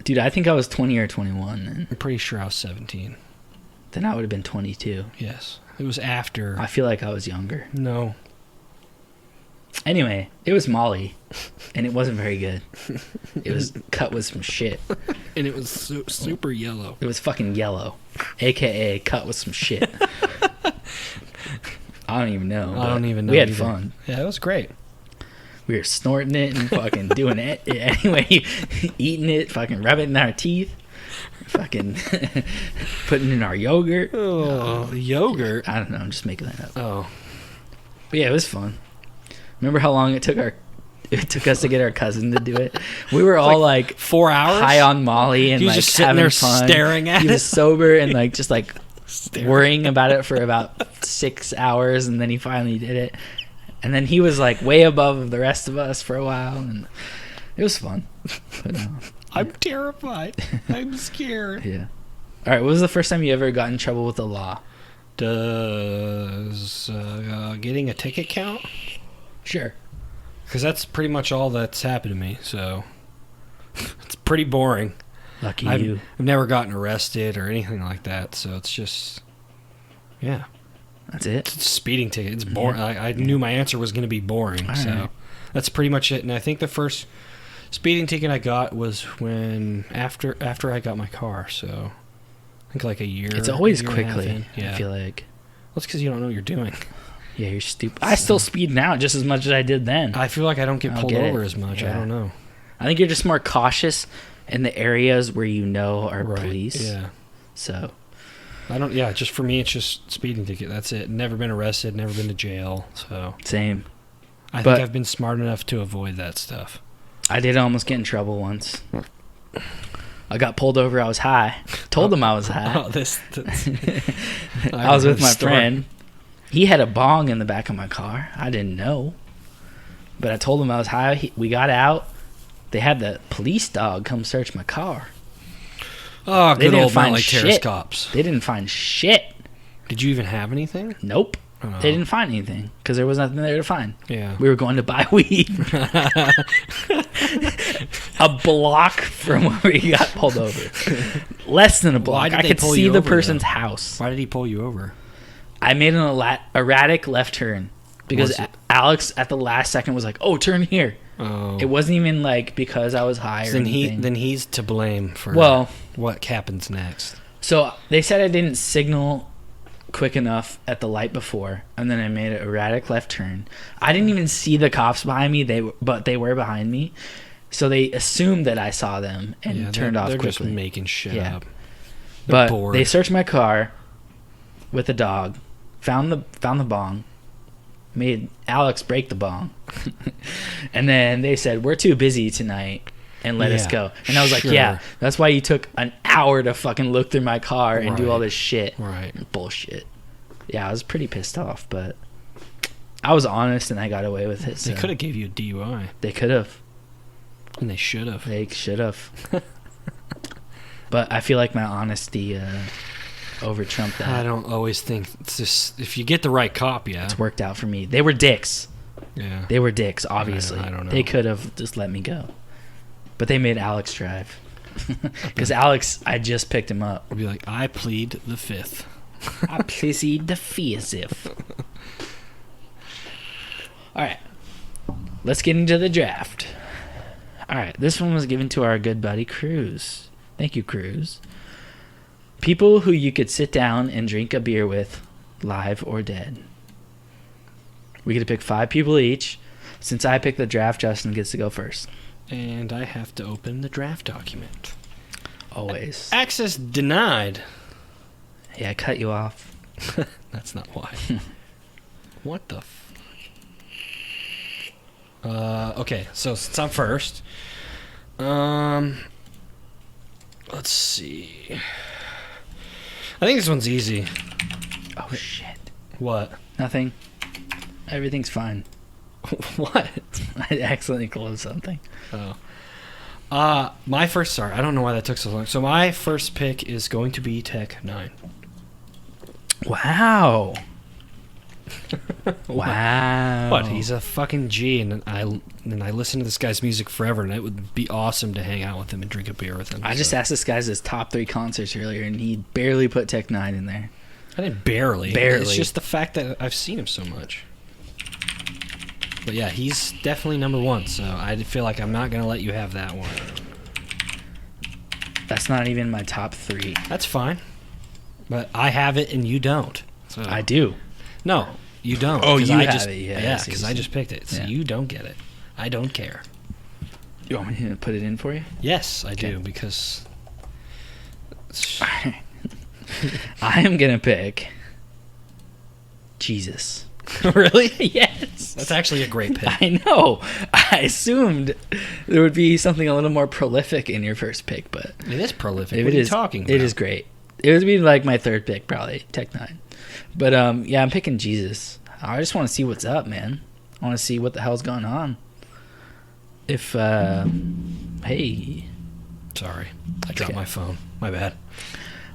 Dude, I think I was 20 or 21 then. I'm pretty sure I was 17. Then I would have been 22. Yes. It was after. I feel like I was younger. No. Anyway, it was Molly, and it wasn't very good. It was cut with some shit. And it was super yellow. It was fucking yellow, a.k.a. cut with some shit. I don't even know. I don't even know. We had either. fun. Yeah, it was great. We were snorting it and fucking doing it. Anyway, eating it, fucking rubbing it in our teeth, fucking putting it in our yogurt. Oh, yogurt. I don't know. I'm just making that up. Oh. But yeah, it was fun. Remember how long it took us to get our cousin to do it? We were all like 4 hours high on Molly and he was like just sitting having there fun. staring at He was it. sober and like just like Staring. worrying about it for about 6 hours, and then he finally did it. And then he was like way above the rest of us for a while, and it was fun. But, I'm terrified. I'm scared. yeah. All right. What was the first time you ever got in trouble with the law? Does getting a ticket count? Sure. Because that's pretty much all that's happened to me, so it's pretty boring. Lucky I've you. never gotten arrested or anything like that, so it's just, yeah. That's it. It's a speeding ticket. It's boring. I knew my answer was going to be boring, All so right. that's pretty much it. And I think the first speeding ticket I got was when after I got my car, so I think like a year. It's always year and a half quickly. in. Yeah. I feel like. Well, it's because you don't know what you're doing. Yeah, you're stupid. I still speed now just as much as I did then. I feel like I don't get I'll pulled get it. over as much. I Yeah. don't know. I think you're just more cautious in the areas where you know are police. Yeah. So. I don't. Yeah, just for me, it's just speeding ticket. That's it. Never been arrested. Never been to jail. So Same. I But- think I've been smart enough to avoid that stuff. I did almost get in trouble once. I got pulled over. I was high. Told him I was high. Oh, that's I was with my friend. He had a bong in the back of my car. I didn't know. But I told him I was high. We got out. They had the police dog come search my car. Oh, They good didn't old find Mountley Terrace shit. cops. They didn't find shit. Did you even have anything? Nope. Oh. They didn't find anything because there was nothing there to find. Yeah. We were going to buy weed a block from where we got pulled over. Less than a block. Why did I they could pull see you the over, person's though? house. Why did he pull you over? I made an erratic left turn because Was it- Alex at the last second was like, "Oh, turn here." Oh. It wasn't even like because I was high or then anything. then he's to blame for Well- what happens next. So they said I didn't signal quick enough at the light before, and then I made an erratic left turn. I didn't even see the cops behind me. But they were behind me, so they assumed that I saw them and Yeah, turned off they're quickly. just making shit Yeah. up. They're But bored. they searched my car with the dog, found the bong, made Alex break the bong, and then they said, "We're too busy tonight." And let us Yeah, go. And I was like, sure. yeah, that's why you took an hour to fucking look through my car and do Right. all this shit. Right. Bullshit. Yeah, I was pretty pissed off, but I was honest and I got away with it. So. They could have gave you a DUI, They could have. and they should have. They should have. But I feel like my honesty over trumped that. I don't always think it's just if you get the right cop, yeah. It's worked out for me. They were dicks. Yeah. They were dicks, obviously. I don't know. They could have just let me go. But they made Alex drive. Because Alex, I just picked him up. I'll be like, I plead the fifth. I plead the fifth. All right. Let's get into the draft. All All right, this one was given to our good buddy Cruz. Thank you, Cruz. People who you could sit down and drink a beer with, live or dead. We get to pick 5 people each. Since I picked the draft, Justin gets to go first. And I have to open the draft document. Always. Access denied. Yeah, I cut you off. That's not why. What the okay, so since I'm first, let's see. I think this one's easy. Oh, shit. What? Nothing. Everything's fine. What? I accidentally closed something. Oh. My first, sorry, I don't know why that took so long. So my first pick is going to be Tech 9. Wow. Wow. What? He's a fucking G, and I listen to this guy's music forever, and it would be awesome to hang out with him and drink a beer with him. I just asked this guy's his top 3 concerts earlier, and he barely put Tech 9 in there. I didn't barely. Barely. It's just the fact that I've seen him so much. But yeah, he's definitely number 1, so I feel like I'm not going to let you have that one. That's not even my top 3. That's fine. But I have it and you don't. So. I do. No, you don't. Oh, you I have just, it. Yeah, because I just picked it. So Yeah. you don't get it. I don't care. You want me to put it in for you? Yes, I Okay. do, because... I am going to pick Jesus. Really? Yes. That's actually a great pick. I know. I assumed there would be something a little more prolific in your first pick, but It is prolific. if What it are is you talking about? It is great. It would be like my third pick, probably Tech 9. But yeah, I'm picking Jesus. I just want to see what's up, man. I want to see what the hell's going on. If hey, Sorry. I dropped Okay. my phone. My bad.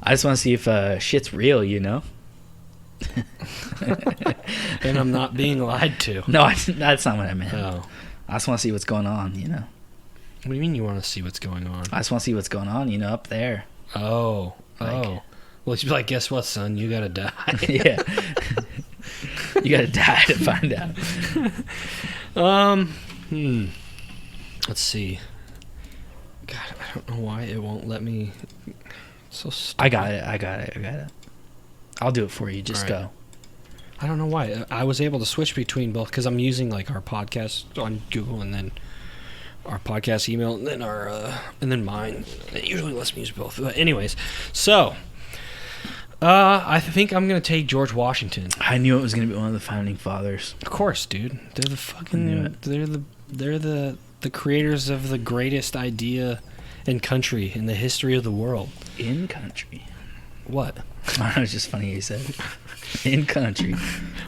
I just want to see if shit's real, you know. And I'm not being lied to. No, that's not what I meant. Oh. I just want to see what's going on, you know. What do you mean you want to see what's going on? I just want to see what's going on, you know, up there. Oh. Like- Oh. Well, you'd be like, guess what, son? You gotta die. Yeah. You gotta die to find out. Let's see. God, I don't know why it won't let me. So stupid. I got it. I'll do it for you. Just All right. go. I don't know why. I was able to switch between both because I'm using like our podcast on Google and then our podcast email and then our and then mine. It usually lets me use both. But anyways, so I think I'm gonna take George Washington. I knew it was gonna be one of the founding fathers. Of course, dude. They're the knew fucking. it. They're the creators of the greatest idea in country in the history of the world. In country. What? It was just funny you said in country.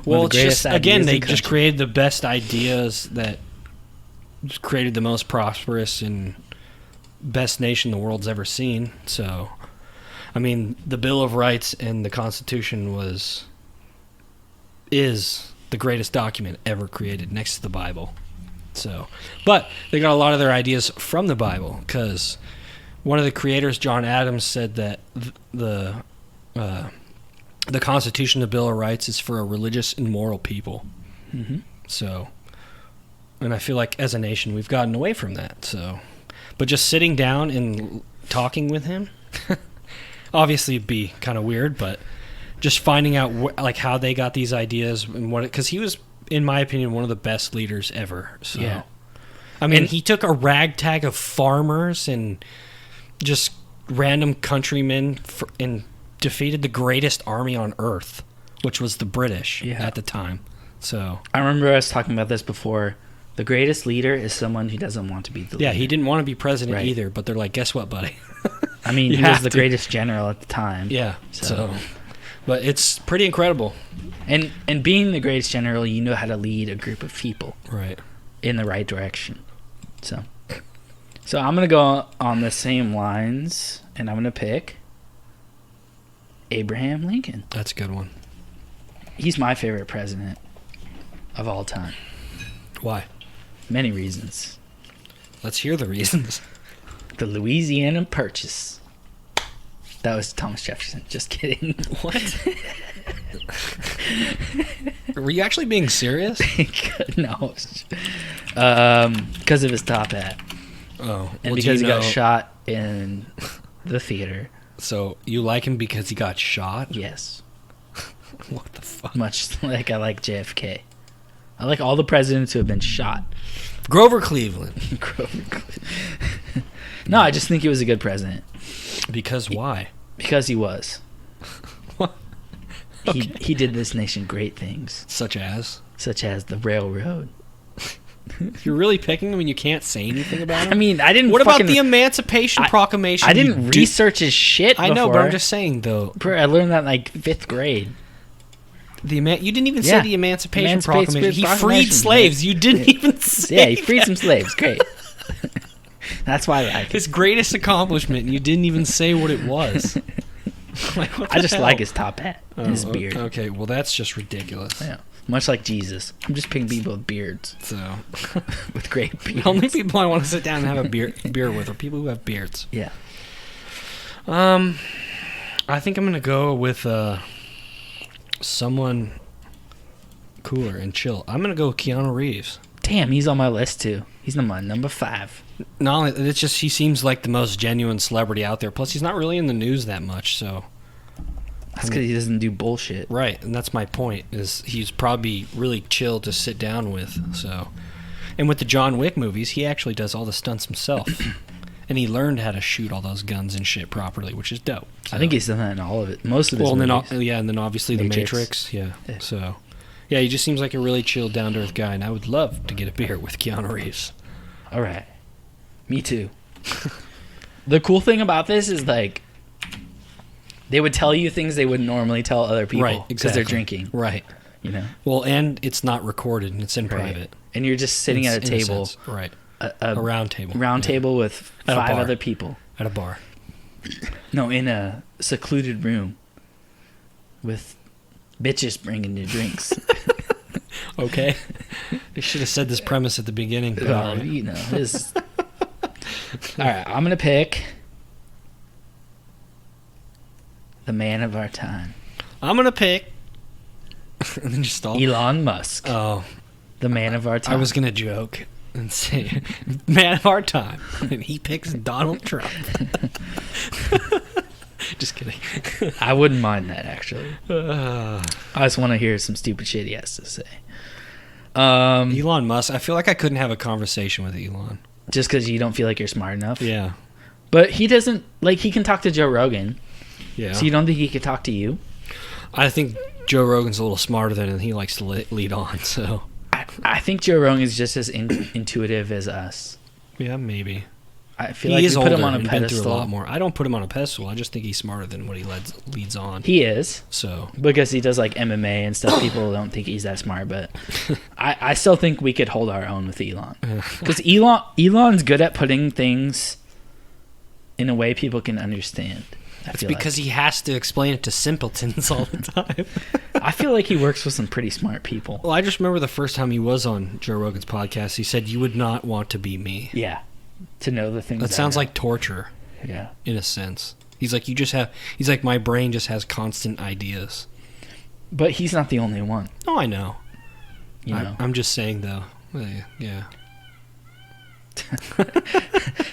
Well, One of the it's just greatest again ideas they in just country. created the best ideas that just created the most prosperous and best nation the world's ever seen. So, I mean, the Bill of Rights and the Constitution is the greatest document ever created next to the Bible. So, but they got a lot of their ideas from the Bible because one of the creators, John Adams, said that the Constitution, the Bill of Rights, is for a religious and moral people. Mm-hmm. So, and I feel like as a nation we've gotten away from that. So, but just sitting down and talking with him, obviously it'd be kind of weird, but just finding out like how they got these ideas and what, because he was, in my opinion, one of the best leaders ever. So, Yeah. I mean, And- he took a ragtag of farmers and just random countrymen and defeated the greatest army on earth, which was the British at the time. So I remember us talking about this before. The greatest leader is someone who doesn't want to be the leader. yeah, he didn't want to be president Right. either, but they're like, guess what, buddy? I mean, You he was have the to. greatest general at the time. Yeah. So- So, but it's pretty incredible. And being the greatest general, you know how to lead a group of people Right. in the right direction. So I'm going to go on the same lines, and I'm going to pick Abraham Lincoln. That's a good one. He's my favorite president of all time. Why? Many reasons. Let's hear the reasons. The Louisiana Purchase. That was Thomas Jefferson. Just kidding. What? Were you actually being serious? No. Because of his top hat. Oh, and because he got shot in the theater. So you like him because he got shot? Yes. What the fuck? Much like I like JFK. I like all the presidents who have been shot. Grover Cleveland. No, I just think he was a good president. Because why? Because he was. What? Okay. He did this nation great things. Such as the railroad. You're really picking him and you can't say anything about him? I mean, I didn't. What about the Emancipation Proclamation? I didn't research his shit before. I know, but I'm just saying, though. Bro, I learned that in like 5th grade. You didn't even say the Emancipation Proclamation. He freed slaves. Yeah. You didn't even say Yeah, he freed some slaves. Great. That's why I like it. His greatest accomplishment, and you didn't even say what it was. I just like his top hat and his beard. Okay, well, that's just ridiculous. Yeah. Much like Jesus. I'm just picking people with beards. So, with great beards. The only people I want to sit down and have a beer with are people who have beards. Yeah. I think I'm going to go with someone cooler and chill. I'm going to go with Keanu Reeves. Damn, he's on my list too. He's my number 5. No, it's just he seems like the most genuine celebrity out there. Plus, he's not really in the news that much, so... That's because he doesn't do bullshit. Right, and that's my point, is he's probably really chill to sit down with, so... And with the John Wick movies, he actually does all the stunts himself. And he learned how to shoot all those guns and shit properly, which is dope. So. I think he's done that in all of it. Most of his movies. And then obviously Matrix. The Matrix, yeah. So, yeah, he just seems like a really chill, down-to-earth guy, and I would love to get a beer with Keanu Reeves. All right. Me too. The cool thing about this is, like, they would tell you things they wouldn't normally tell other people. Right, because they're drinking. Right. You know? Well, and it's not recorded, and it's in private. And you're just sitting at a table. Right. A round table. Round table with 5 other people. At a bar. No, in a secluded room with bitches bringing you drinks. Okay. You should have said this premise at the beginning. Well, you know, this. All right, I'm gonna pick the man of our time. I'm gonna pick. And then just stall. Elon Musk. Oh, the man of our time. I was gonna joke and say, man of our time, and he picks Donald Trump. Just kidding. I wouldn't mind that, actually. I just want to hear some stupid shit he has to say. Elon Musk. I feel like I couldn't have a conversation with Elon. Just because you don't feel like you're smart enough? Yeah. But he doesn't, like, he can talk to Joe Rogan. Yeah. So you don't think he could talk to you? I think Joe Rogan's a little smarter than him. He likes to lead on, so... I think Joe Rogan is just as intuitive as us. Yeah, maybe. I feel like you put him on a pedestal. A lot more. I don't put him on a pedestal. I just think he's smarter than what he leads on. He is. So because he does like MMA and stuff, people don't think he's that smart. But I still think we could hold our own with Elon. Because Elon's good at putting things in a way people can understand. It's because he has to explain it to simpletons all the time. I feel like he works with some pretty smart people. Well, I just remember the first time he was on Joe Rogan's podcast, he said, "You would not want to be me." Yeah. To know the things that sounds like torture. Yeah. In a sense. He's like, he's like, my brain just has constant ideas. But he's not the only one. Oh, I know. You know. I'm just saying, though. Yeah.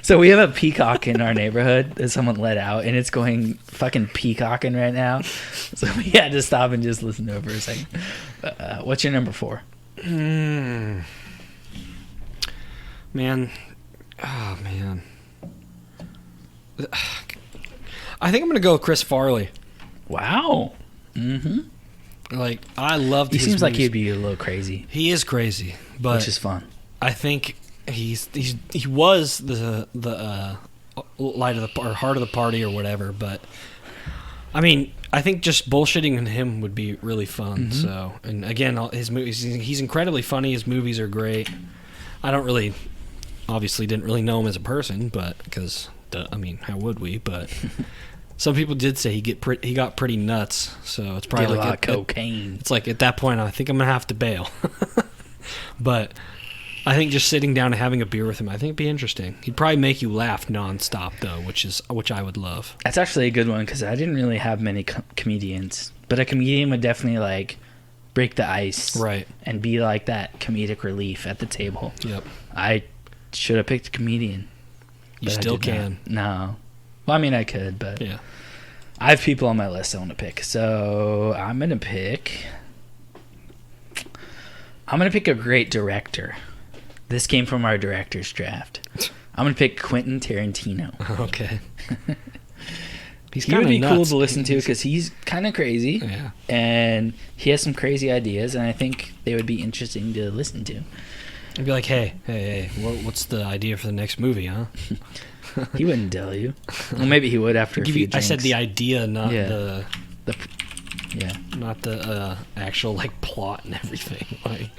So we have a peacock in our neighborhood that someone let out, and it's going fucking peacocking right now. So we had to stop and just listen to it for a second. What's your number 4? Man. Oh, man. I think I'm going to go with Chris Farley. Wow. Mm-hmm. Like, I loved his He seems movies. like he'd be a little crazy. He is crazy, but... Which is fun. I think he was the light of the or heart of the party or whatever, but I mean, I think just bullshitting in him would be really fun. Mm-hmm. So, and again, his movies, he's incredibly funny. His movies are great. I obviously didn't really know him as a person, but because I mean, how would we? But some people did say he got pretty nuts. So it's probably like a lot of cocaine. It's like at that point, I think I'm gonna have to bail. But I think just sitting down and having a beer with him, I think it'd be interesting. He'd probably make you laugh nonstop, though, which I would love. That's actually a good one because I didn't really have many comedians, but a comedian would definitely like break the ice, right, and be like that comedic relief at the table. Yep. I should have picked a comedian. You but I still did can. not. No. Well, I mean, I could, but Yeah. I have people on my list I want to pick. So I'm gonna pick a great director. This came from our director's draft. I'm gonna pick Quentin Tarantino. Okay. He would be cool to listen to because he's kind of crazy, Yeah. and he has some crazy ideas, and I think they would be interesting to listen to. I'd be like, hey, what's the idea for the next movie, huh? He wouldn't tell you. Well, maybe he would after a few drinks. I said the idea, not the actual like plot and everything. Like,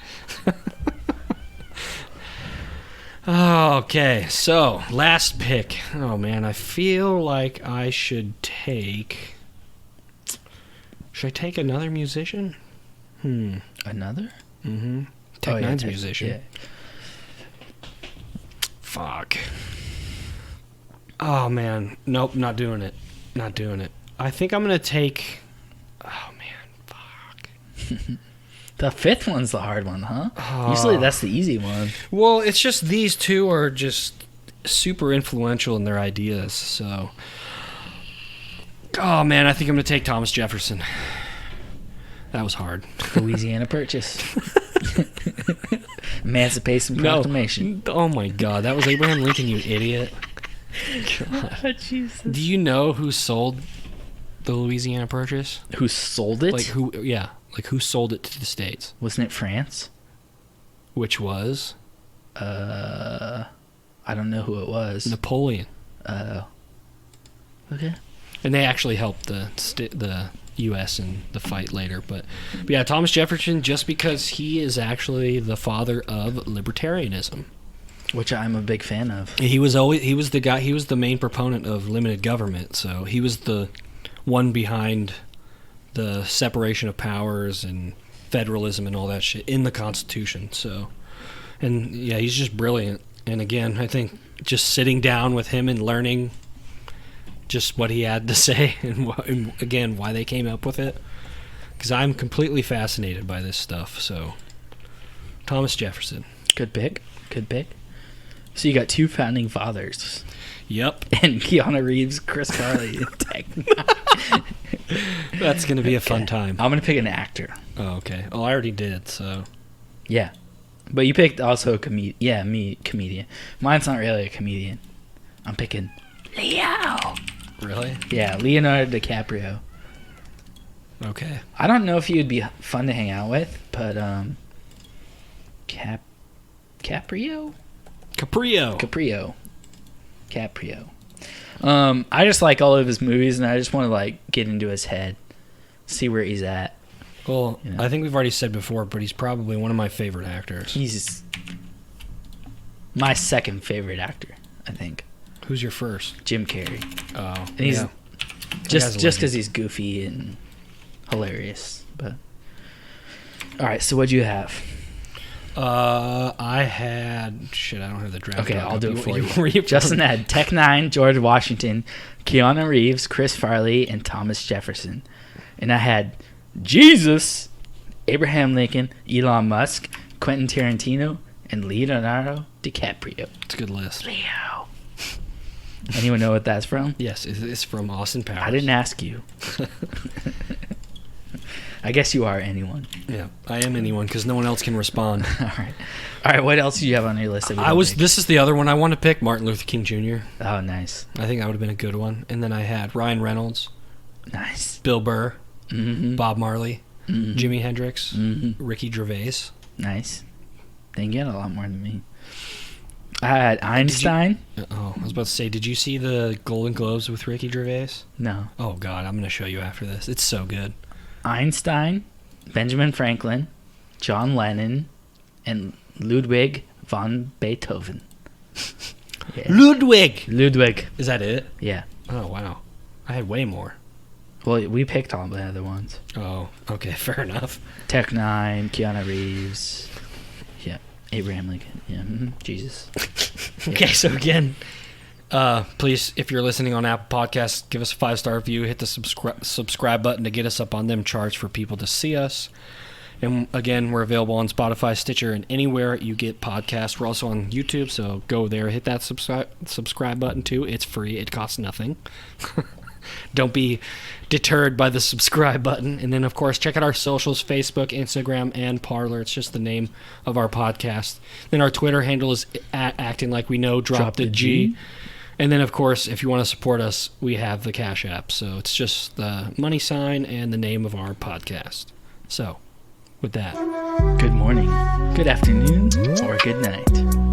okay, so last pick. Oh man, I feel like I should take. Should I take another musician? Another? Mm-hmm. Tech Nine's musician. Yeah. Fuck. Oh man, nope, not doing it. Not doing it. I think I'm gonna take. Oh man, fuck. The fifth one's the hard one, huh? Usually that's the easy one. Well, it's just these two are just super influential in their ideas. So, oh man, I think I'm gonna take Thomas Jefferson. That was hard. Louisiana Purchase. Emancipation Proclamation. No. Oh my God, that was Abraham Lincoln, you idiot. God, Jesus. Do you know who sold the Louisiana Purchase? Who sold it? Like who? Yeah, like who sold it to the States? Wasn't it France? Which was? I don't know who it was. Napoleon. Okay. And they actually helped the U.S. in the fight later, but yeah, Thomas Jefferson, just because he is actually the father of libertarianism, which I'm a big fan of. He was the main proponent of limited government, so he was the one behind the separation of powers and federalism and all that shit in the Constitution. So, and yeah, he's just brilliant. And again, I think just sitting down with him and learning just what he had to say and again, why they came up with it. Because I'm completely fascinated by this stuff. So, Thomas Jefferson. Good pick. Good pick. So you got two founding fathers. Yep. And Keanu Reeves, Chris Farley. That's going to be a fun time. I'm going to pick an actor. Oh, okay. Oh, I already did, so. Yeah. But you picked also a comedian. Yeah, me, comedian. Mine's not really a comedian. I'm picking Leo. Really? Yeah, Leonardo DiCaprio. Okay. I don't know if he would be fun to hang out with, but Caprio. I just like all of his movies, and I just want to like get into his head, see where he's at. Well, You know? I think we've already said before, but he's probably one of my favorite actors. He's my second favorite actor, I think. Who's your first? Jim Carrey. Oh, And he's yeah. just because he's goofy and hilarious. But all right, so what'd you have? I had shit. I don't have the draft. Okay, I'll do it for you. you. Justin had Tech Nine, George Washington, Keanu Reeves, Chris Farley, and Thomas Jefferson. And I had Jesus, Abraham Lincoln, Elon Musk, Quentin Tarantino, and Leonardo DiCaprio. It's a good list. Leo. Anyone know what that's from? Yes, it's from Austin Powers. I didn't ask you. I guess you are anyone. Yeah, I am anyone because no one else can respond. All right. What else do you have on your list? This is the other one I want to pick. Martin Luther King Jr. Oh, nice. I think that would have been a good one. And then I had Ryan Reynolds, Nice. Bill Burr, Mm-hmm. Bob Marley, Mm-hmm. Jimi Hendrix, Mm-hmm. Ricky Gervais. Nice. They can get a lot more than me. I had Einstein. I was about to say, did you see the Golden Globes with Ricky Gervais? No. Oh God, I'm gonna show you after this. It's so good. Einstein, Benjamin Franklin, John Lennon, and Ludwig von Beethoven. Yeah. Ludwig. Is that it? Yeah. Oh wow, I had way more. Well, we picked all the other ones. Oh, okay, fair enough. Tech Nine, Keanu Reeves. Yeah. Abraham Lincoln. Yeah. Jesus. Okay, so again, please, if you're listening on Apple Podcasts, give us a 5-star review. Hit the subscribe button to get us up on them charts for people to see us. And again, we're available on Spotify, Stitcher, and anywhere you get podcasts. We're also on YouTube, so go there, hit that subscribe button too. It's free. It costs nothing. Don't be deterred by the subscribe button. And then, of course, check out our socials, Facebook, Instagram, and Parler. It's just the name of our podcast. Then our Twitter handle is at Acting Like We Know, drop the G. And then, of course, if you want to support us, we have the Cash App. So it's just the money sign and the name of our podcast. So, with that, Good morning, good afternoon, or good night.